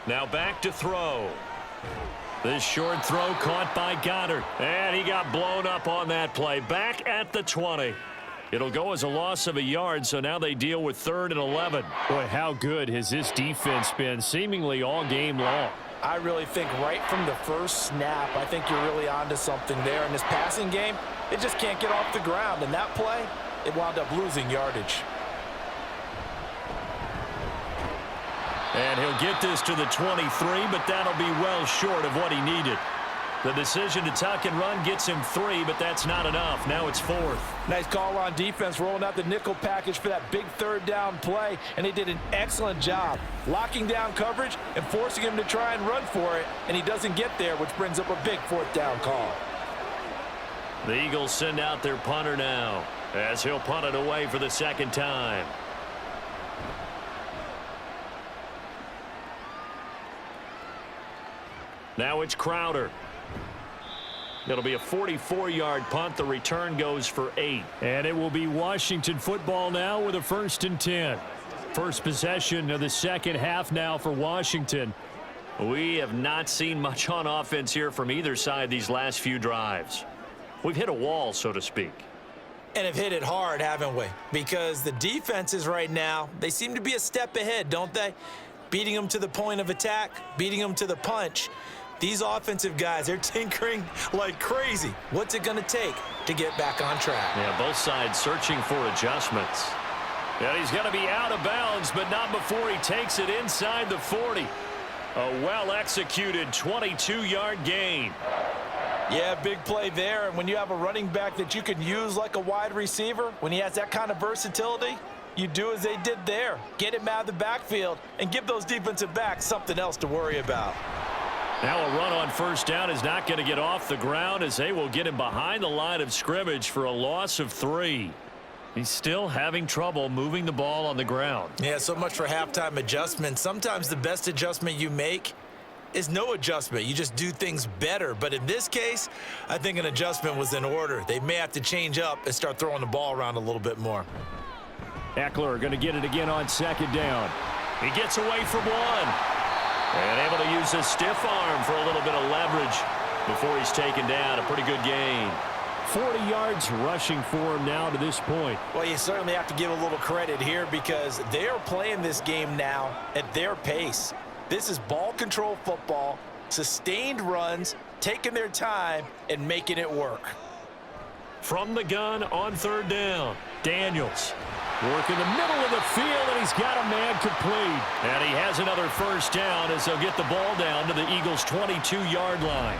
[SPEAKER 4] Now back to throw. This short throw caught by Goddard. And he got blown up on that play. Back at the 20. It'll go as a loss of a yard, so now they deal with 3rd and 11. Boy, how good has this defense been seemingly all game long?
[SPEAKER 3] I really think right from the first snap, I think you're really onto something there. In this passing game, it just can't get off the ground. And that play, it wound up losing yardage.
[SPEAKER 4] And he'll get this to the 23, but that'll be well short of what he needed. The decision to tuck and run gets him 3, but that's not enough. Now it's 4th.
[SPEAKER 3] Nice call on defense, rolling out the nickel package for that big third down play, and they did an excellent job locking down coverage and forcing him to try and run for it, and he doesn't get there, which brings up a big 4th down call.
[SPEAKER 4] The Eagles send out their punter now as he'll punt it away for the second time. Now it's Crowder. It'll be a 44-yard punt. The return goes for 8. And it will be Washington football now with a 1st and 10. First possession of the second half now for Washington. We have not seen much on offense here from either side these last few drives. We've hit a wall, so to speak.
[SPEAKER 3] And have hit it hard, haven't we? Because the defenses right now, they seem to be a step ahead, don't they? Beating them to the point of attack, beating them to the punch. These offensive guys, they're tinkering like crazy. What's it going to take to get back on track?
[SPEAKER 4] Yeah, both sides searching for adjustments. And he's going to be out of bounds, but not before he takes it inside the 40. A well-executed 22-yard gain.
[SPEAKER 3] Yeah, big play there. And when you have a running back that you can use like a wide receiver, when he has that kind of versatility, you do as they did there. Get him out of the backfield and give those defensive backs something else to worry about.
[SPEAKER 4] Now a run on first down is not going to get off the ground as they will get him behind the line of scrimmage for a loss of 3. He's still having trouble moving the ball on the ground.
[SPEAKER 3] Yeah, so much for halftime adjustments. Sometimes the best adjustment you make is no adjustment. You just do things better. But in this case, I think an adjustment was in order. They may have to change up and start throwing the ball around a little bit more.
[SPEAKER 4] Eckler going to get it again on second down. He gets away from one. And able to use his stiff arm for a little bit of leverage before he's taken down. A pretty good gain. 40 yards rushing for him now to this point.
[SPEAKER 3] Well, you certainly have to give a little credit here because they are playing this game now at their pace. This is ball control football, sustained runs, taking their time, and making it work.
[SPEAKER 4] From the gun on third down, Daniels. Work in the middle of the field, and he's got a man complete. And he has another first down as they'll get the ball down to the Eagles' 22-yard line.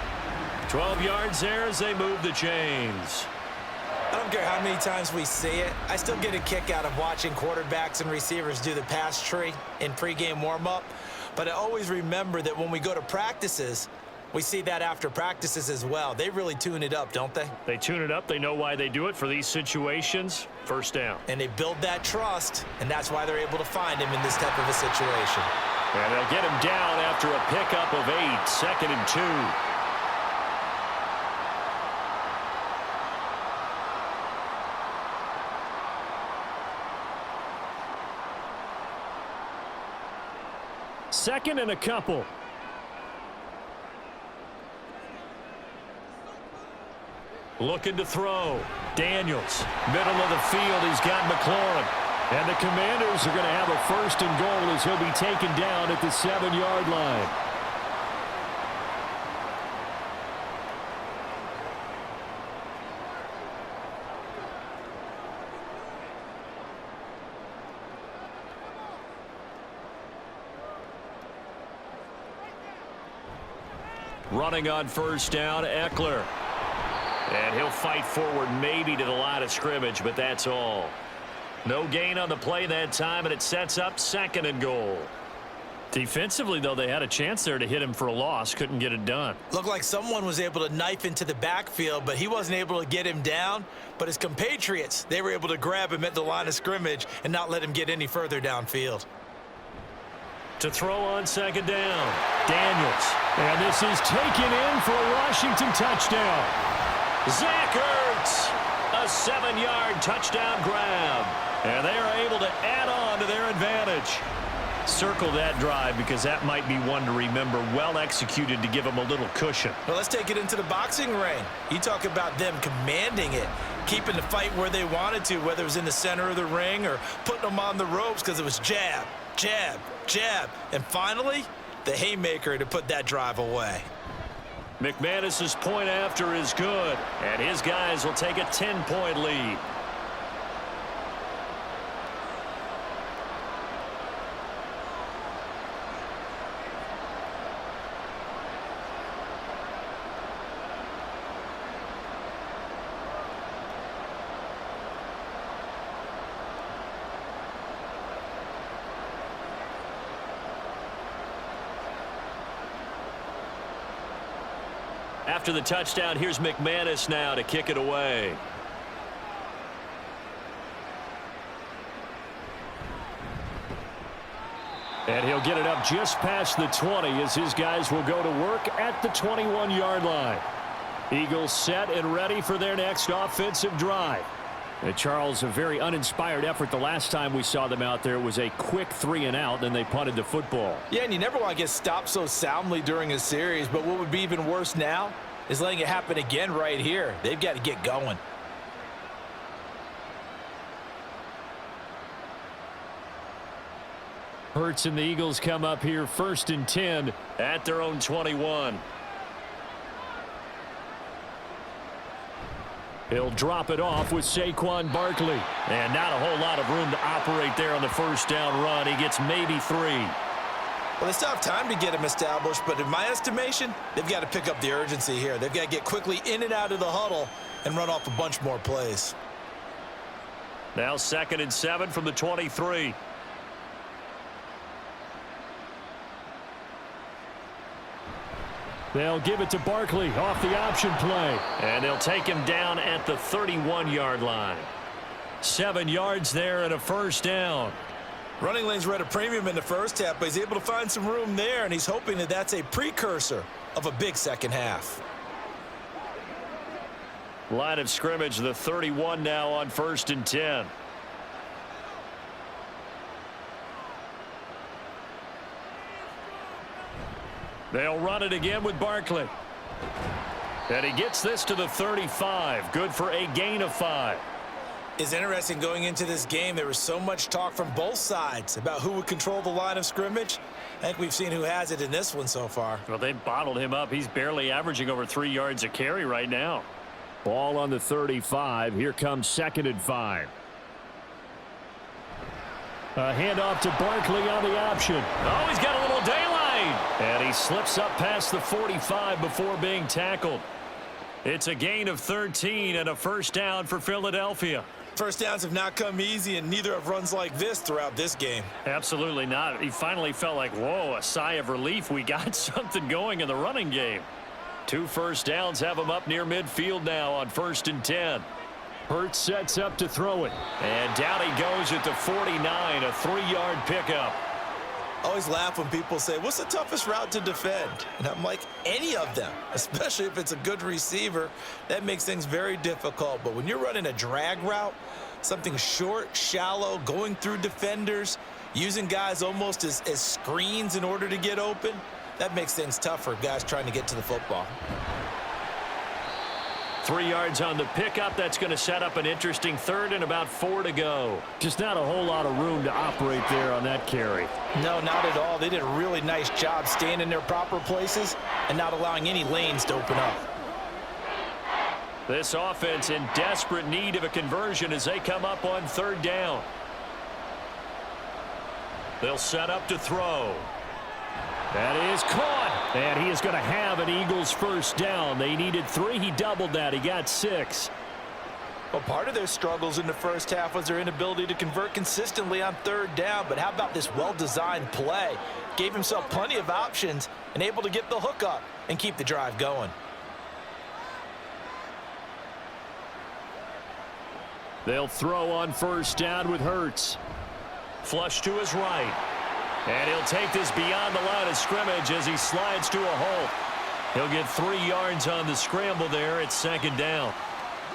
[SPEAKER 4] 12 yards there as they move the chains.
[SPEAKER 3] I don't care how many times we see it. I still get a kick out of watching quarterbacks and receivers do the pass tree in pregame warm-up. But I always remember that when we go to practices, we see that after practices as well. They really tune it up, don't they?
[SPEAKER 4] They tune it up. They know why they do it for these situations. First down.
[SPEAKER 3] And they build that trust, and that's why they're able to find him in this type of a situation.
[SPEAKER 4] And they'll get him down after a pickup of 8, 2nd and 2. Second and a couple. Looking to throw. Daniels. Middle of the field. He's got McLaurin. And the Commanders are going to have a first and goal as he'll be taken down at the 7-yard line. Running on first down, Eckler. And he'll fight forward maybe to the line of scrimmage, but that's all. No gain on the play that time, and it sets up 2nd and goal. Defensively, though, they had a chance there to hit him for a loss. Couldn't get it done.
[SPEAKER 3] Looked like someone was able to knife into the backfield, but he wasn't able to get him down. But his compatriots, they were able to grab him at the line of scrimmage and not let him get any further downfield.
[SPEAKER 4] To throw on second down, Daniels. And this is taken in for a Washington touchdown. Zach Ertz, a 7-yard touchdown grab. And they are able to add on to their advantage. Circle that drive because that might be one to remember. Well executed to give them a little cushion.
[SPEAKER 3] Well, let's take it into the boxing ring. You talk about them commanding it, keeping the fight where they wanted to, whether it was in the center of the ring or putting them on the ropes because it was jab, jab, jab. And finally, the haymaker to put that drive away.
[SPEAKER 4] McManus's point after is good, and his guys will take a 10-point lead. After the touchdown, here's McManus now to kick it away. And he'll get it up just past the 20 as his guys will go to work at the 21-yard line. Eagles set and ready for their next offensive drive. And Charles, a very uninspired effort the last time we saw them out there. It was a quick 3-and-out, then they punted the football.
[SPEAKER 3] Yeah, and you never want to get stopped so soundly during a series, but what would be even worse now is letting it happen again right here. They've got to get going.
[SPEAKER 4] Hurts and the Eagles come up here 1st and 10 at their own 21. He'll drop it off with Saquon Barkley. And not a whole lot of room to operate there on the first down run. He gets maybe 3.
[SPEAKER 3] Well, they still have time to get him established, but in my estimation, they've got to pick up the urgency here. They've got to get quickly in and out of the huddle and run off a bunch more plays.
[SPEAKER 4] Now 2nd and 7 from the 23. They'll give it to Barkley off the option play. And they'll take him down at the 31-yard line. 7 yards there and a first down.
[SPEAKER 3] Running lanes were at a premium in the first half, but he's able to find some room there, and he's hoping that that's a precursor of a big second half.
[SPEAKER 2] Line of scrimmage, the 31 now on 1st and 10. They'll run it again with Barkley. And he gets this to the 35. Good for a gain of 5.
[SPEAKER 3] It's interesting going into this game. There was so much talk from both sides about who would control the line of scrimmage. I think we've seen who has it in this one so far.
[SPEAKER 2] Well, they bottled him up. He's barely averaging over 3 yards a carry right now.
[SPEAKER 4] Ball on the 35. Here comes 2nd and 5. A handoff to Barkley on the option.
[SPEAKER 2] Oh, he's got a little daylight. And he slips up past the 45 before being tackled. It's a gain of 13 and a first down for Philadelphia.
[SPEAKER 3] First downs have not come easy, and neither have runs like this throughout this game.
[SPEAKER 2] Absolutely not. He finally felt like, whoa, a sigh of relief. We got something going in the running game. 2 first downs have him up near midfield now on 1st and 10.
[SPEAKER 4] Hurts sets up to throw it.
[SPEAKER 2] And down he goes at the 49, a 3-yard pickup.
[SPEAKER 3] I always laugh when people say, what's the toughest route to defend? And I'm like, any of them, especially if it's a good receiver. That makes things very difficult. But when you're running a drag route, something short, shallow, going through defenders, using guys almost as screens in order to get open, that makes things tough for guys trying to get to the football.
[SPEAKER 2] 3 yards on the pickup. That's going to set up an interesting 3rd and about 4 to go.
[SPEAKER 4] Just not a whole lot of room to operate there on that carry.
[SPEAKER 3] No, not at all. They did a really nice job staying in their proper places and not allowing any lanes to open up.
[SPEAKER 2] This offense in desperate need of a conversion as they come up on 3rd down. They'll set up to throw.
[SPEAKER 4] That is caught. And he is going to have an Eagles first down. They needed 3. He doubled that. He got 6.
[SPEAKER 3] Well, part of their struggles in the first half was their inability to convert consistently on 3rd down. But how about this well-designed play? Gave himself plenty of options and able to get the hook up and keep the drive going.
[SPEAKER 4] They'll throw on 1st down with Hurts.
[SPEAKER 2] Flush to his right. And he'll take this beyond the line of scrimmage as he slides to a halt. He'll get 3 yards on the scramble there at 2nd down.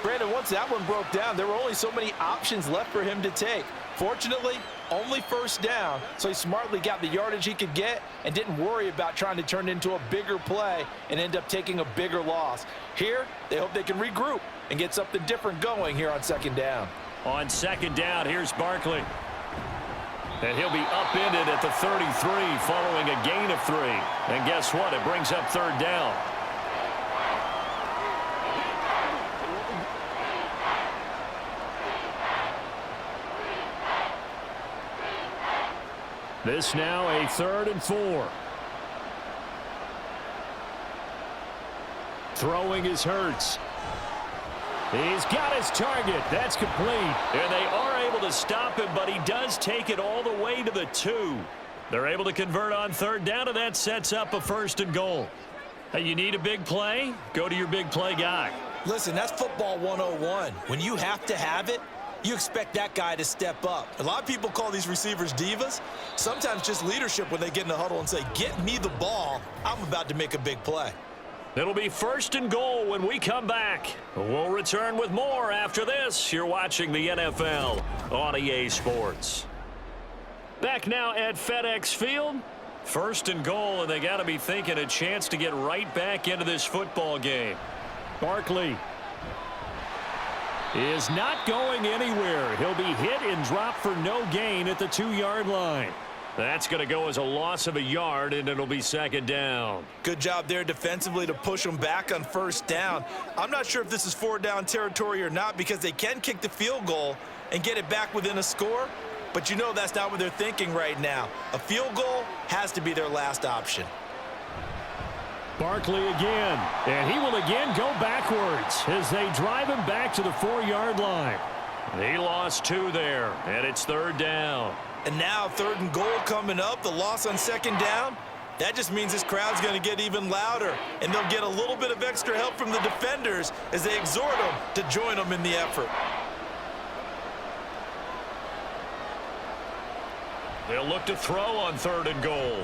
[SPEAKER 3] Brandon, once that one broke down, there were only so many options left for him to take. Fortunately, only 1st down, so he smartly got the yardage he could get and didn't worry about trying to turn it into a bigger play and end up taking a bigger loss. Here, they hope they can regroup and get something different going here on 2nd down.
[SPEAKER 2] On 2nd down, here's Barkley. And he'll be upended at the 33 following a gain of 3. And guess what? It brings up 3rd down.
[SPEAKER 4] This now a 3rd and 4. Throwing is Hurts. He's got his target. That's complete.
[SPEAKER 2] And they are able to stop him, but he does take it all the way to the 2. They're able to convert on 3rd down, and that sets up a 1st and goal. Hey, you need a big play? Go to your big play guy.
[SPEAKER 3] Listen, that's football 101. When you have to have it, you expect that guy to step up. A lot of people call these receivers divas. Sometimes just leadership when they get in the huddle and say, get me the ball. I'm about to make a big play.
[SPEAKER 2] It'll be 1st and goal when we come back. We'll return with more after this. You're watching the NFL on EA Sports. Back now at FedEx Field. 1st and goal, and they got to be thinking a chance to get right back into this football game.
[SPEAKER 4] Barkley is not going anywhere. He'll be hit and dropped for no gain at the 2-yard line.
[SPEAKER 2] That's going to go as a loss of a yard, and it'll be 2nd down.
[SPEAKER 3] Good job there defensively to push them back on 1st down. I'm not sure if this is 4th down territory or not because they can kick the field goal and get it back within a score. But you know that's not what they're thinking right now. A field goal has to be their last option.
[SPEAKER 4] Barkley again, and he will again go backwards as they drive him back to the 4-yard line.
[SPEAKER 2] He lost 2 there, and it's 3rd down.
[SPEAKER 3] And now 3rd and goal coming up, the loss on 2nd down. That just means this crowd's going to get even louder, and they'll get a little bit of extra help from the defenders as they exhort them to join them in the effort.
[SPEAKER 2] They'll look to throw on 3rd and goal.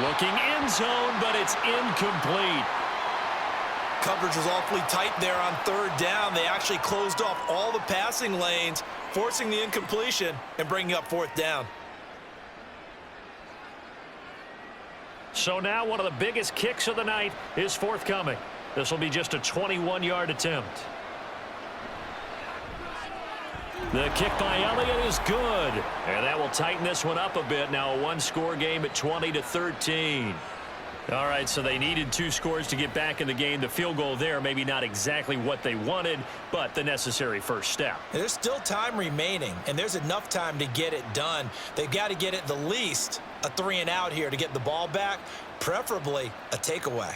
[SPEAKER 2] Looking end zone, but it's incomplete.
[SPEAKER 3] Coverage was awfully tight there on 3rd down. They actually closed off all the passing lanes, forcing the incompletion and bringing up 4th down.
[SPEAKER 2] So now one of the biggest kicks of the night is forthcoming. This will be just a 21-yard attempt. The kick by Elliott is good. And that will tighten this one up a bit. Now a one-score game at 20-13. All right, so they needed 2 scores to get back in the game. The field goal there, maybe not exactly what they wanted, but the necessary first step.
[SPEAKER 3] There's still time remaining, and there's enough time to get it done. They've got to get it the least a 3-and-out here to get the ball back, preferably a takeaway.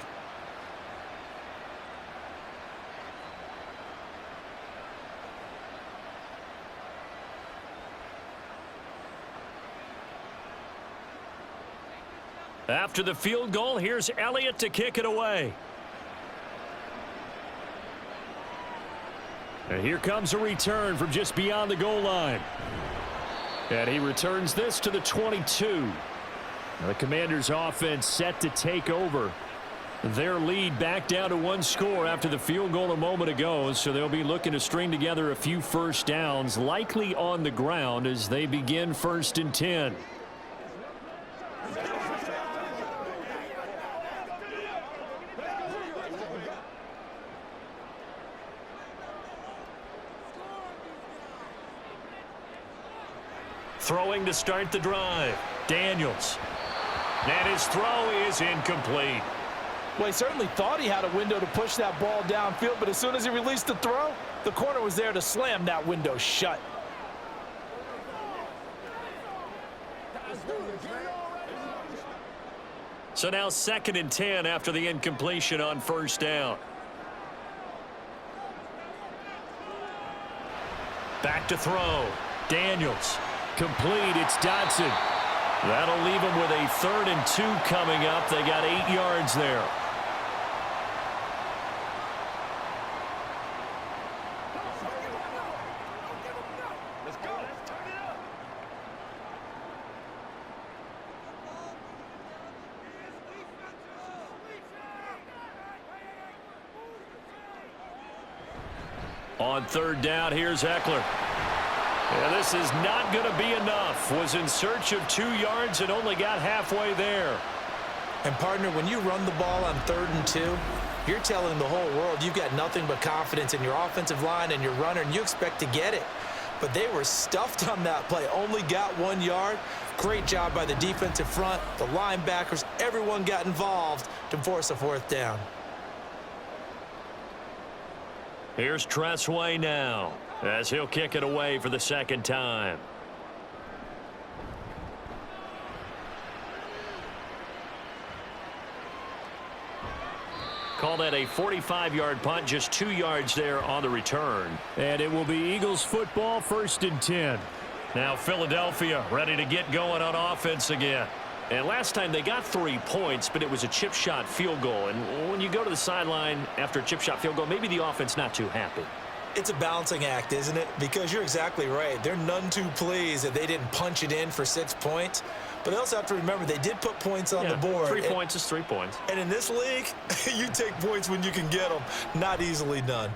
[SPEAKER 2] After the field goal, here's Elliott to kick it away. And here comes a return from just beyond the goal line. And he returns this to the 22. The Commanders' offense set to take over their lead back down to 1 score after the field goal a moment ago. So they'll be looking to string together a few first downs, likely on the ground, as they begin 1st and 10. Throwing to start the drive. Daniels. And his throw is incomplete.
[SPEAKER 3] Well, he certainly thought he had a window to push that ball downfield, but as soon as he released the throw, the corner was there to slam that window shut.
[SPEAKER 2] So now 2nd and 10 after the incompletion on 1st down. Back to throw. Daniels. Complete. It's Dodson. That'll leave them with a 3rd and 2 coming up. They got 8 yards there. On 3rd down, here's Eckler. Yeah, this is not going to be enough. Was in search of 2 yards and only got halfway there.
[SPEAKER 3] And, partner, when you run the ball on 3rd and 2, you're telling the whole world you've got nothing but confidence in your offensive line and your runner, and you expect to get it. But they were stuffed on that play, only got 1 yard. Great job by the defensive front, the linebackers, everyone got involved to force a 4th down.
[SPEAKER 2] Here's Tressway now, as he'll kick it away for the 2nd time. Call that a 45-yard punt, just 2 yards there on the return.
[SPEAKER 4] And it will be Eagles football, 1st and 10.
[SPEAKER 2] Now Philadelphia ready to get going on offense again. And last time they got 3 points, but it was a chip shot field goal. And when you go to the sideline after a chip shot field goal, maybe the offense not too happy.
[SPEAKER 3] It's a balancing act, isn't it? Because you're exactly right. They're none too pleased that they didn't punch it in for 6 points. But they also have to remember they did put points on the board.
[SPEAKER 2] 3 points is 3 points.
[SPEAKER 3] And in this league, you take points when you can get them. Not easily done.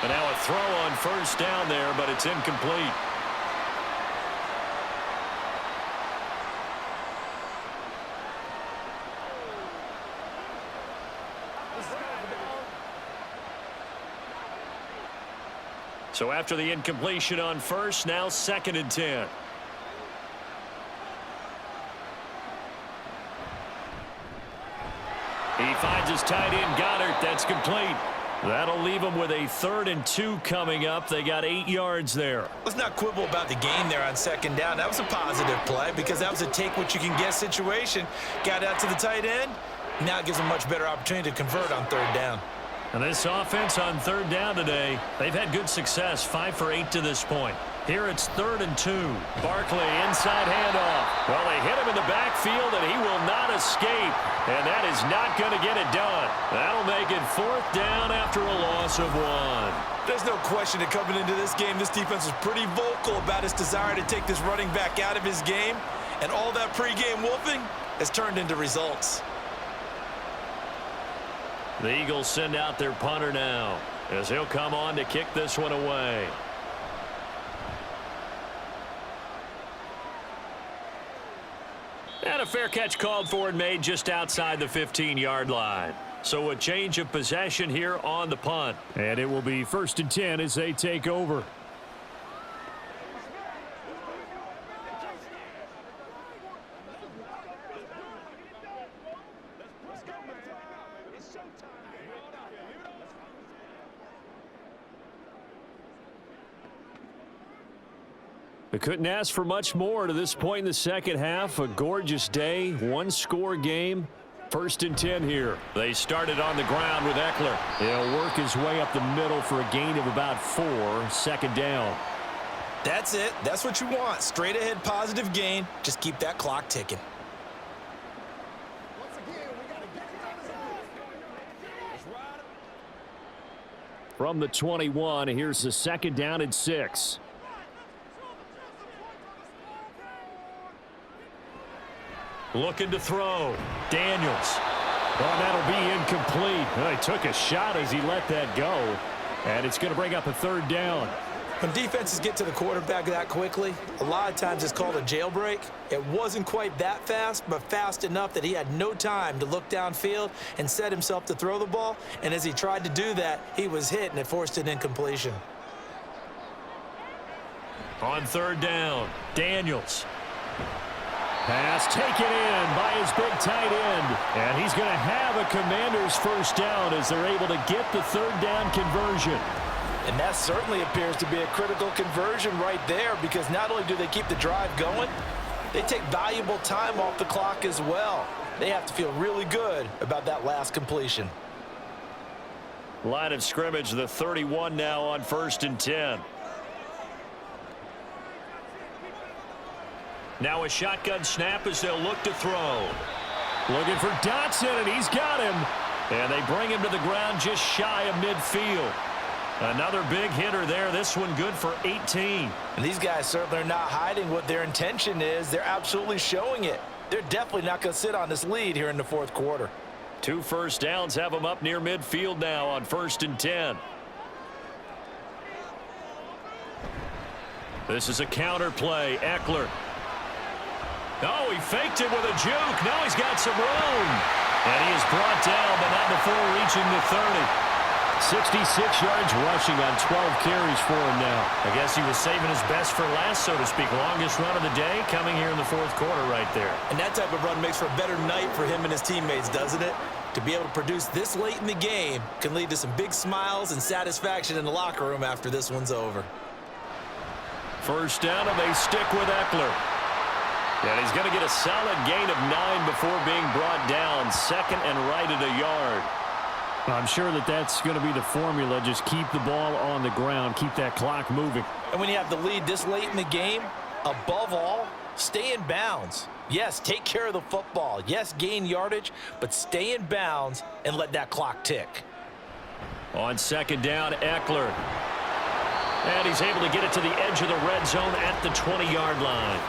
[SPEAKER 2] But now a throw on 1st down there, but it's incomplete. So after the incompletion on 1st, now 2nd and 10. He finds his tight end, Goddard. That's complete. That'll leave them with a 3rd and 2 coming up. They got 8 yards there.
[SPEAKER 3] Let's not quibble about the gain there on 2nd down. That was a positive play because that was a take-what-you-can-get situation. Got out to the tight end. Now it gives them a much better opportunity to convert on 3rd down.
[SPEAKER 2] And this offense on third down today, they've had good success, 5 for 8 to this point. Here it's 3rd and 2. Barkley inside handoff. Well, they hit him in the backfield, and he will not escape. And that is not going to get it done. That'll make it 4th down after a loss of 1.
[SPEAKER 3] There's no question that coming into this game, this defense was pretty vocal about its desire to take this running back out of his game. And all that pregame wolfing has turned into results.
[SPEAKER 2] The Eagles send out their punter now, as he'll come on to kick this one away. And a fair catch called for and made just outside the 15-yard line. So a change of possession here on the punt.
[SPEAKER 4] And it will be 1st and 10 as they take over. They couldn't ask for much more to this point in the second half. A gorgeous day, 1-score game. 1st and 10 here.
[SPEAKER 2] They started on the ground with Eckler.
[SPEAKER 4] He'll work his way up the middle for a gain of about 4. 2nd down.
[SPEAKER 3] That's it. That's what you want. Straight ahead positive gain. Just keep that clock ticking.
[SPEAKER 4] From the 21, here's the 2nd down and 6.
[SPEAKER 2] Looking to throw. Daniels.
[SPEAKER 4] Well, that'll be incomplete. Well, he took a shot as he let that go. And it's going to bring up a 3rd down.
[SPEAKER 3] When defenses get to the quarterback that quickly, a lot of times it's called a jailbreak. It wasn't quite that fast, but fast enough that he had no time to look downfield and set himself to throw the ball. And as he tried to do that, he was hit, and it forced an incompletion.
[SPEAKER 2] On 3rd down, Daniels.
[SPEAKER 4] Pass taken in by his big tight end. And he's going to have a Commander's 1st down as they're able to get the 3rd down conversion.
[SPEAKER 3] And that certainly appears to be a critical conversion right there, because not only do they keep the drive going, they take valuable time off the clock as well. They have to feel really good about that last completion.
[SPEAKER 2] Line of scrimmage, the 31 now on 1st and 10. Now a shotgun snap as they'll look to throw.
[SPEAKER 4] Looking for Dotson, and he's got him.
[SPEAKER 2] And they bring him to the ground just shy of midfield. Another big hitter there. This one good for 18.
[SPEAKER 3] And these guys certainly are not hiding what their intention is. They're absolutely showing it. They're definitely not going to sit on this lead here in the 4th quarter.
[SPEAKER 2] 2 first downs have them up near midfield now on 1st and 10. This is a counter play. Eckler. Oh, he faked it with a juke. Now he's got some room. And he is brought down, but not before reaching the 30.
[SPEAKER 4] 66 yards rushing on 12 carries for him now.
[SPEAKER 2] I guess he was saving his best for last, so to speak. Longest run of the day coming here in the 4th quarter right there.
[SPEAKER 3] And that type of run makes for a better night for him and his teammates, doesn't it? To be able to produce this late in the game can lead to some big smiles and satisfaction in the locker room after this one's over.
[SPEAKER 2] 1st down, and they stick with Eckler. And he's going to get a solid gain of 9 before being brought down. 2nd and right at a yard.
[SPEAKER 4] I'm sure that's going to be the formula. Just keep the ball on the ground. Keep that clock moving.
[SPEAKER 3] And when you have the lead this late in the game, above all, stay in bounds. Yes, take care of the football. Yes, gain yardage, but stay in bounds and let that clock tick.
[SPEAKER 2] On 2nd down, Eckler. And he's able to get it to the edge of the red zone at the 20-yard line.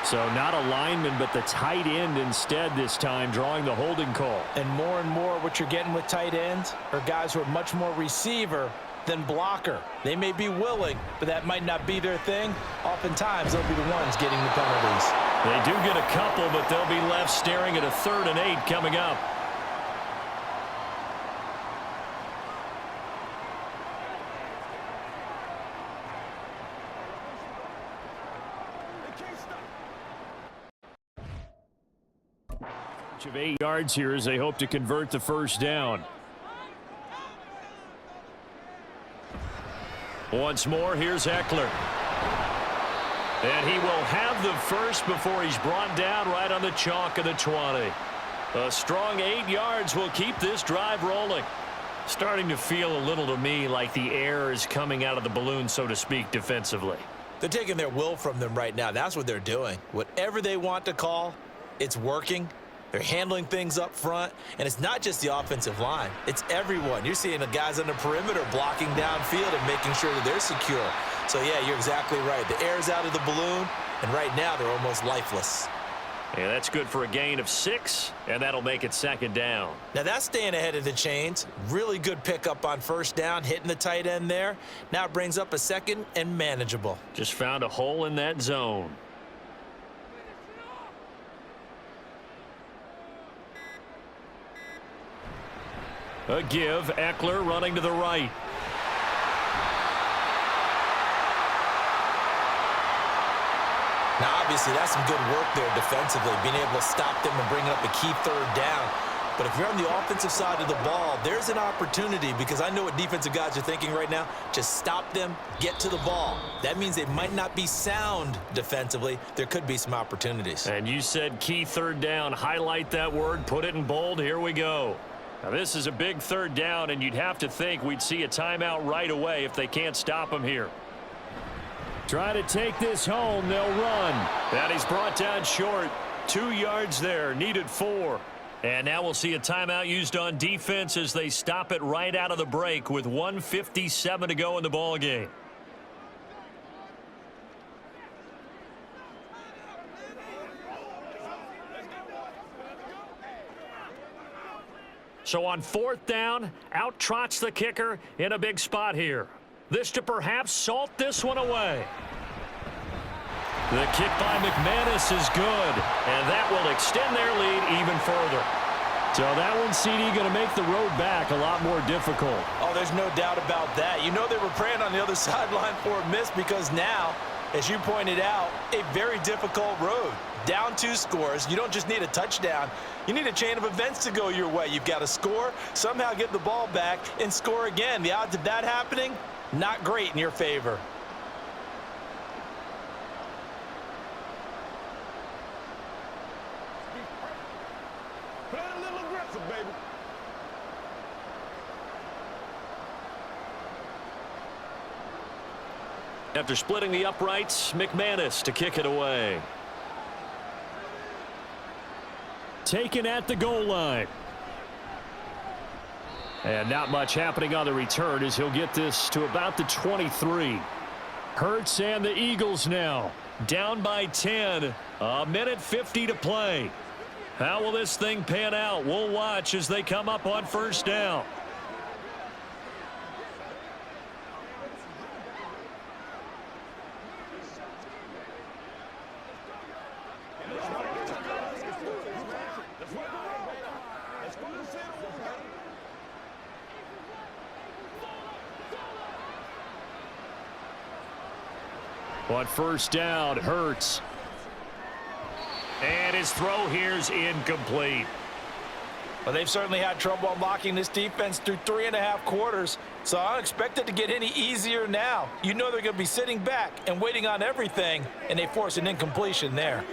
[SPEAKER 4] So not a lineman, but the tight end instead this time, drawing the holding call.
[SPEAKER 3] And more what you're getting with tight ends are guys who are much more receiver than blocker. They may be willing, but that might not be their thing. Oftentimes, they'll be the ones getting the penalties.
[SPEAKER 2] They do get a couple, but they'll be left staring at a 3rd and 8 coming up.
[SPEAKER 4] Of 8 yards here as they hope to convert the 1st down.
[SPEAKER 2] Once more, here's Eckler. And he will have have the first before he's brought down right on the chalk of the 20. A strong 8 yards will keep this drive rolling. Starting to feel a little to me like the air is coming out of the balloon, so to speak, defensively.
[SPEAKER 3] They're taking their will from them right now. That's what they're doing. Whatever they want to call, it's working. They're handling things up front, and it's not just the offensive line. It's everyone. You're seeing the guys on the perimeter blocking downfield and making sure that they're secure. So, yeah, you're exactly right. The air's out of the balloon, and right now they're almost lifeless.
[SPEAKER 2] And that's good for a gain of 6, and that'll make it 2nd down.
[SPEAKER 3] Now, that's staying ahead of the chains. Really good pickup on 1st down, hitting the tight end there. Now it brings up a 2nd and manageable.
[SPEAKER 2] Just found a hole in that zone. A give, Eckler running to the right.
[SPEAKER 3] Now, obviously, that's some good work there defensively, being able to stop them and bringing up a key 3rd down. But if you're on the offensive side of the ball, there's an opportunity, because I know what defensive guys are thinking right now. Just stop them, get to the ball. That means they might not be sound defensively. There could be some opportunities.
[SPEAKER 2] And you said key 3rd down. Highlight that word, put it in bold. Here we go. Now, this is a big 3rd down, and you'd have to think we'd see a timeout right away if they can't stop him here.
[SPEAKER 4] Try to take this home. They'll run.
[SPEAKER 2] That he's brought down short. 2 yards there. Needed 4. And now we'll see a timeout used on defense as they stop it right out of the break with 1:57 to go in the ball game. So on 4th down, out trots the kicker in a big spot here. This to perhaps salt this one away. The kick by McManus is good, and that will extend their lead even further.
[SPEAKER 4] So that one, CD, going to make the road back a lot more difficult.
[SPEAKER 3] Oh, there's no doubt about that. You know they were praying on the other sideline for a miss, because now, as you pointed out, a very difficult road. Down 2 scores. You don't just need a touchdown. You need a chain of events to go your way. You've got to score, somehow get the ball back, and score again. The odds of that happening, not great in your favor.
[SPEAKER 6] Play a little aggressive, baby.
[SPEAKER 2] After splitting the uprights, McManus to kick it away.
[SPEAKER 4] Taken at the goal line. And not much happening on the return as he'll get this to about the 23. Hurts and the Eagles now
[SPEAKER 2] Down by 10. A minute 50 to play. How will this thing pan out? We'll watch as they come up on 1st down.
[SPEAKER 4] On 1st down, Hurts.
[SPEAKER 2] And his throw here's incomplete.
[SPEAKER 3] Well, they've certainly had trouble unlocking this defense through 3.5 quarters, so I don't expect it to get any easier now. You know they're going to be sitting back and waiting on everything, and they force an incompletion there.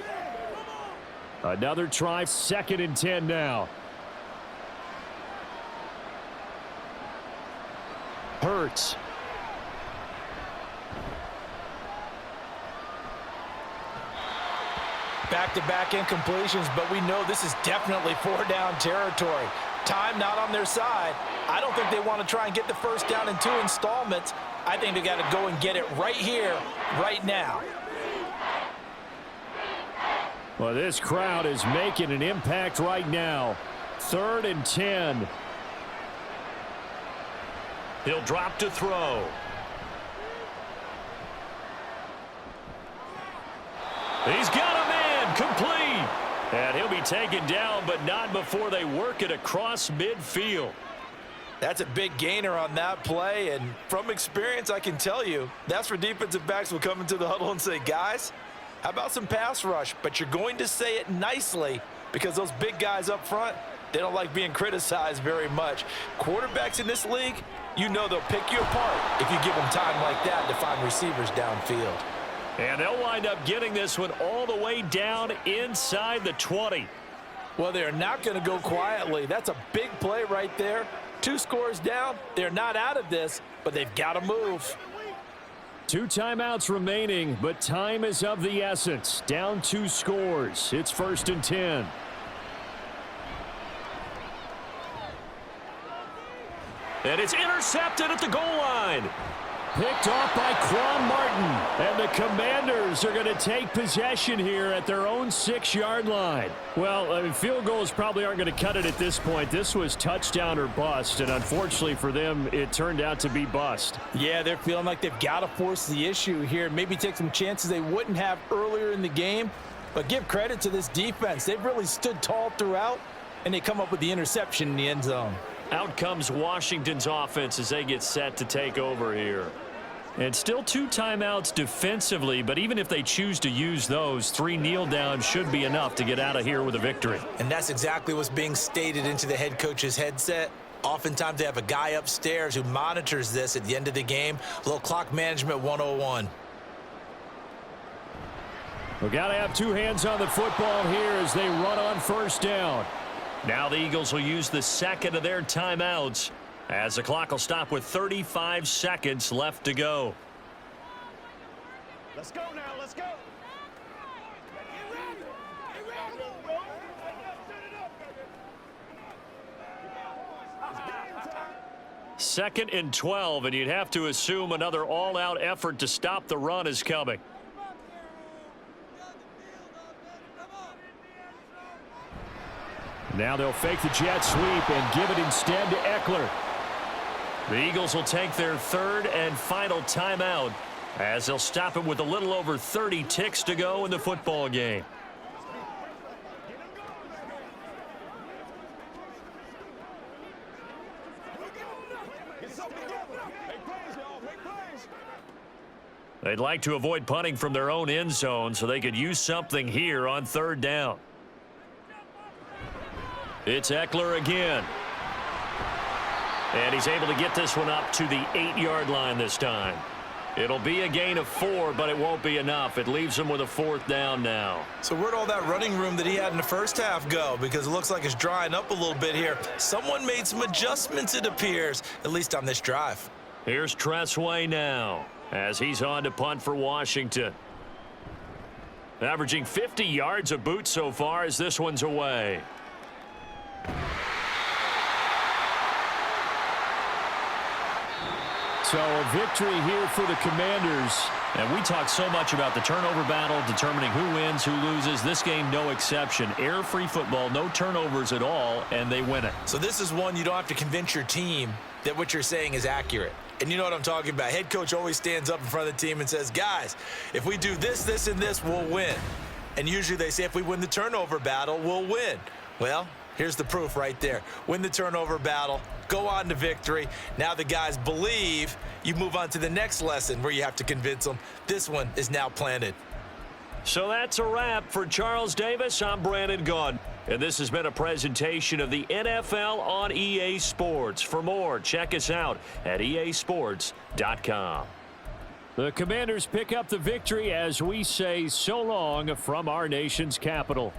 [SPEAKER 4] Another try, 2nd and 10 now. Hurts.
[SPEAKER 3] Back-to-back incompletions, but we know this is definitely 4-down territory. Time not on their side. I don't think they want to try and get the 1st down in 2 installments. I think they got to go and get it right here, right now.
[SPEAKER 4] Well, this crowd is making an impact right now. 3rd and 10.
[SPEAKER 2] He'll drop to throw. He's got a man complete. And he'll be taken down, but not before they work it across midfield.
[SPEAKER 3] That's a big gainer on that play, and from experience, I can tell you, that's where defensive backs will come into the huddle and say, guys, how about some pass rush? But you're going to say it nicely, because those big guys up front, they don't like being criticized very much. Quarterbacks in this league, you know they'll pick you apart if you give them time like that to find receivers downfield.
[SPEAKER 2] And they'll wind up getting this one all the way down inside the 20.
[SPEAKER 3] Well, they're not going to go quietly. That's a big play right there. 2 scores down. They're not out of this, but they've got to move.
[SPEAKER 4] 2 timeouts remaining, but time is of the essence. Down 2 scores. It's 1st and 10.
[SPEAKER 2] And it's intercepted at the goal line.
[SPEAKER 4] Picked off by Quan Martin. And the Commanders are going to take possession here at their own 6-yard line. Well, I mean, field goals probably aren't going to cut it at this point. This was touchdown or bust, and unfortunately for them, it turned out to be bust.
[SPEAKER 3] Yeah, they're feeling like they've got to force the issue here. Maybe take some chances they wouldn't have earlier in the game. But give credit to this defense. They've really stood tall throughout, and they come up with the interception in the end zone.
[SPEAKER 2] Out comes Washington's offense as they get set to take over here. And still 2 timeouts defensively, but even if they choose to use those, 3 kneel downs should be enough to get out of here with a victory.
[SPEAKER 3] And that's exactly what's being stated into the head coach's headset. Oftentimes they have a guy upstairs who monitors this at the end of the game. A little clock management 101.
[SPEAKER 4] We've got to have 2 hands on the football here as they run on 1st down.
[SPEAKER 2] Now the Eagles will use the second of their timeouts as the clock will stop with 35 seconds left to go.
[SPEAKER 6] Let's go now, let's go.
[SPEAKER 2] Second and 12, and you'd have to assume another all-out effort to stop the run is coming.
[SPEAKER 4] Now they'll fake the jet sweep and give it instead to Eckler.
[SPEAKER 2] The Eagles will take their 3rd and final timeout as they'll stop it with a little over 30 ticks to go in the football game. They'd like to avoid punting from their own end zone so they could use something here on 3rd down. It's Eckler again. And he's able to get this one up to the 8-yard line this time. It'll be a gain of 4, but it won't be enough. It leaves him with a 4th down now.
[SPEAKER 3] So where'd all that running room that he had in the first half go? Because it looks like it's drying up a little bit here. Someone made some adjustments, it appears, at least on this drive.
[SPEAKER 2] Here's Tressway now as he's on to punt for Washington. Averaging 50 yards a boot so far as this one's away.
[SPEAKER 4] So a victory here for the Commanders.
[SPEAKER 2] And we talk so much about the turnover battle, determining who wins, who loses. This game, no exception. Error-free football, no turnovers at all, and they win it.
[SPEAKER 3] So this is one you don't have to convince your team that what you're saying is accurate. And you know what I'm talking about. Head coach always stands up in front of the team and says, guys, if we do this, this, and this, we'll win. And usually they say if we win the turnover battle, we'll win. Well, here's the proof right there. Win the turnover battle, go on to victory. Now the guys believe. You move on to the next lesson where you have to convince them. This one is now planted.
[SPEAKER 2] So that's a wrap for Charles Davis. I'm Brandon Gunn. And this has been a presentation of the NFL on EA Sports. For more, check us out at easports.com.
[SPEAKER 4] The Commanders pick up the victory as we say so long from our nation's capital.